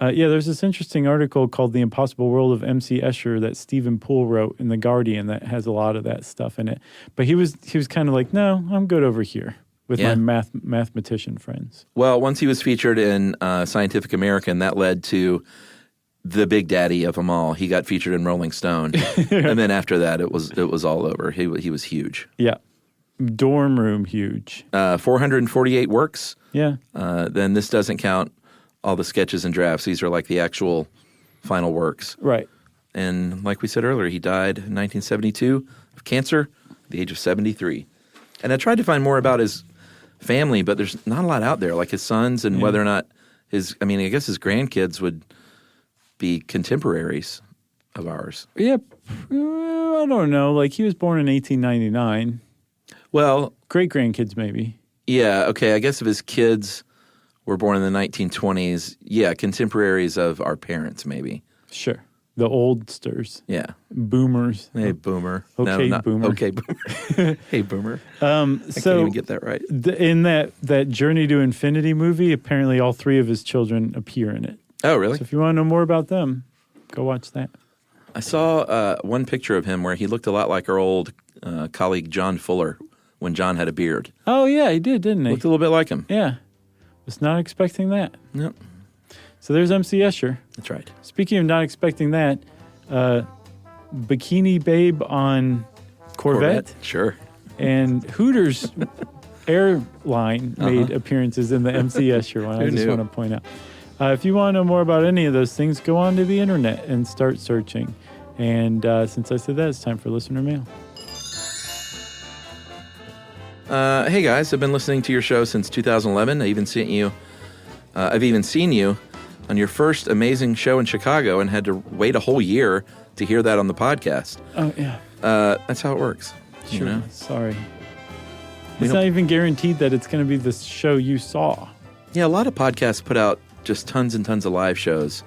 [SPEAKER 3] There's this interesting article called The Impossible World of MC Escher that Stephen Poole wrote in The Guardian that has a lot of that stuff in it. But he was kind of like, no, I'm good over here with my mathematician friends.
[SPEAKER 1] Well, once he was featured in Scientific American, that led to the big daddy of them all. He got featured in Rolling Stone. And then after that, it was all over. He was huge.
[SPEAKER 3] Yeah. Dorm room huge.
[SPEAKER 1] 448 works.
[SPEAKER 3] Yeah.
[SPEAKER 1] Then this doesn't count all the sketches and drafts. These are like the actual final works.
[SPEAKER 3] Right.
[SPEAKER 1] And like we said earlier, he died in 1972 of cancer at the age of 73. And I tried to find more about his family, but there's not a lot out there, like his sons and whether or not I guess his grandkids would be contemporaries of ours.
[SPEAKER 3] Yeah. I don't know. Like, he was born in 1899.
[SPEAKER 1] Well,
[SPEAKER 3] great-grandkids maybe.
[SPEAKER 1] Yeah, okay. I guess if his kids were born in the 1920s, contemporaries of our parents maybe.
[SPEAKER 3] Sure. The oldsters.
[SPEAKER 1] Yeah.
[SPEAKER 3] Boomers.
[SPEAKER 1] Hey, boomer.
[SPEAKER 3] Okay, boomer.
[SPEAKER 1] Okay, boomer. Hey, boomer. I can't even get that right.
[SPEAKER 3] In that Journey to Infinity movie, apparently all 3 of his children appear in it.
[SPEAKER 1] Oh, really?
[SPEAKER 3] So if you want to know more about them, go watch that.
[SPEAKER 1] I saw one picture of him where he looked a lot like our old colleague John Fuller when John had a beard.
[SPEAKER 3] Oh, yeah, he did, didn't he?
[SPEAKER 1] Looked a little bit like him.
[SPEAKER 3] Yeah. Was not expecting that.
[SPEAKER 1] Yep.
[SPEAKER 3] So there's MC Escher.
[SPEAKER 1] That's right.
[SPEAKER 3] Speaking of not expecting that, Bikini Babe on Corvette.
[SPEAKER 1] Sure.
[SPEAKER 3] And Hooters Airline made appearances in the MC Escher one. I just want to point out. If you want to know more about any of those things, go on to the internet and start searching. And since I said that, it's time for listener mail.
[SPEAKER 1] Hey guys, I've been listening to your show since 2011. I've even seen you on your first amazing show in Chicago and had to wait a whole year to hear that on the podcast.
[SPEAKER 3] Oh, yeah.
[SPEAKER 1] That's how it works.
[SPEAKER 3] Sure.
[SPEAKER 1] You know?
[SPEAKER 3] Sorry. It's not even guaranteed that it's going to be the show you saw.
[SPEAKER 1] Yeah, a lot of podcasts put out just tons and tons of live shows.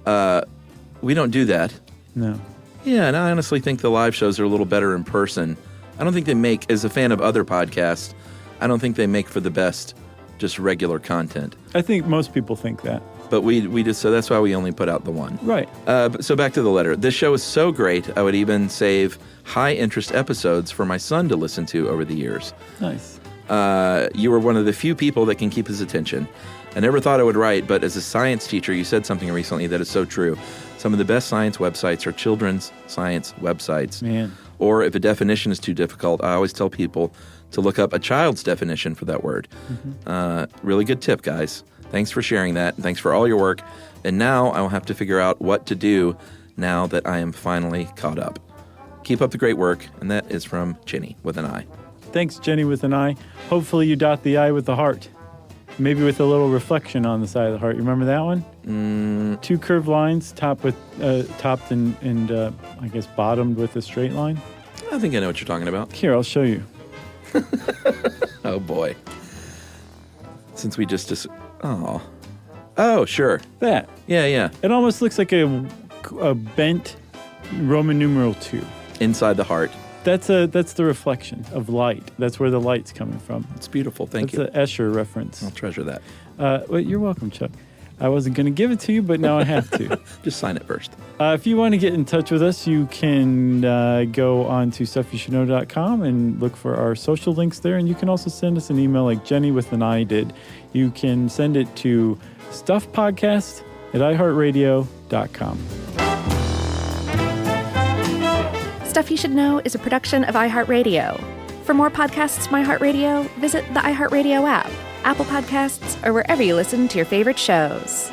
[SPEAKER 1] We don't do that.
[SPEAKER 3] No.
[SPEAKER 1] Yeah, and I honestly think the live shows are a little better in person. I don't think they make, as a fan of other podcasts, I don't think they make for the best just regular content.
[SPEAKER 3] I think most people think that.
[SPEAKER 1] But we just, so that's why we only put out the one.
[SPEAKER 3] Right.
[SPEAKER 1] So back to the letter. This show is so great, I would even save high-interest episodes for my son to listen to over the years.
[SPEAKER 3] Nice.
[SPEAKER 1] You were one of the few people that can keep his attention. I never thought I would write, but as a science teacher, you said something recently that is so true. Some of the best science websites are children's science websites.
[SPEAKER 3] Man.
[SPEAKER 1] Or if a definition is too difficult, I always tell people to look up a child's definition for that word. Mm-hmm. Really good tip, guys. Thanks for sharing that. Thanks for all your work. And now I will have to figure out what to do now that I am finally caught up. Keep up the great work. And that is from Jenny with an I.
[SPEAKER 3] Thanks, Jenny with an I. Hopefully you dot the I with the heart. Maybe with a little reflection on the side of the heart. You remember that one? 2 curved lines, topped and I guess bottomed with a straight line.
[SPEAKER 1] I think I know what you're talking about.
[SPEAKER 3] Here, I'll show you.
[SPEAKER 1] Oh, boy. Since we just... Oh, sure.
[SPEAKER 3] That.
[SPEAKER 1] Yeah.
[SPEAKER 3] It almost looks like a bent Roman numeral 2.
[SPEAKER 1] Inside the heart.
[SPEAKER 3] That's the reflection of light. That's where the light's coming from.
[SPEAKER 1] It's beautiful. Thank you.
[SPEAKER 3] That's an Escher reference.
[SPEAKER 1] I'll treasure that.
[SPEAKER 3] Well, you're welcome, Chuck. I wasn't going to give it to you, but now I have to.
[SPEAKER 1] Just sign it first.
[SPEAKER 3] If you want to get in touch with us, you can go on to stuffyoushouldknow.com and look for our social links there. And you can also send us an email like Jenny with an I did. You can send it to stuffpodcast@iheartradio.com.
[SPEAKER 2] Stuff You Should Know is a production of iHeartRadio. For more podcasts from iHeartRadio, visit the iHeartRadio app, Apple Podcasts, or wherever you listen to your favorite shows.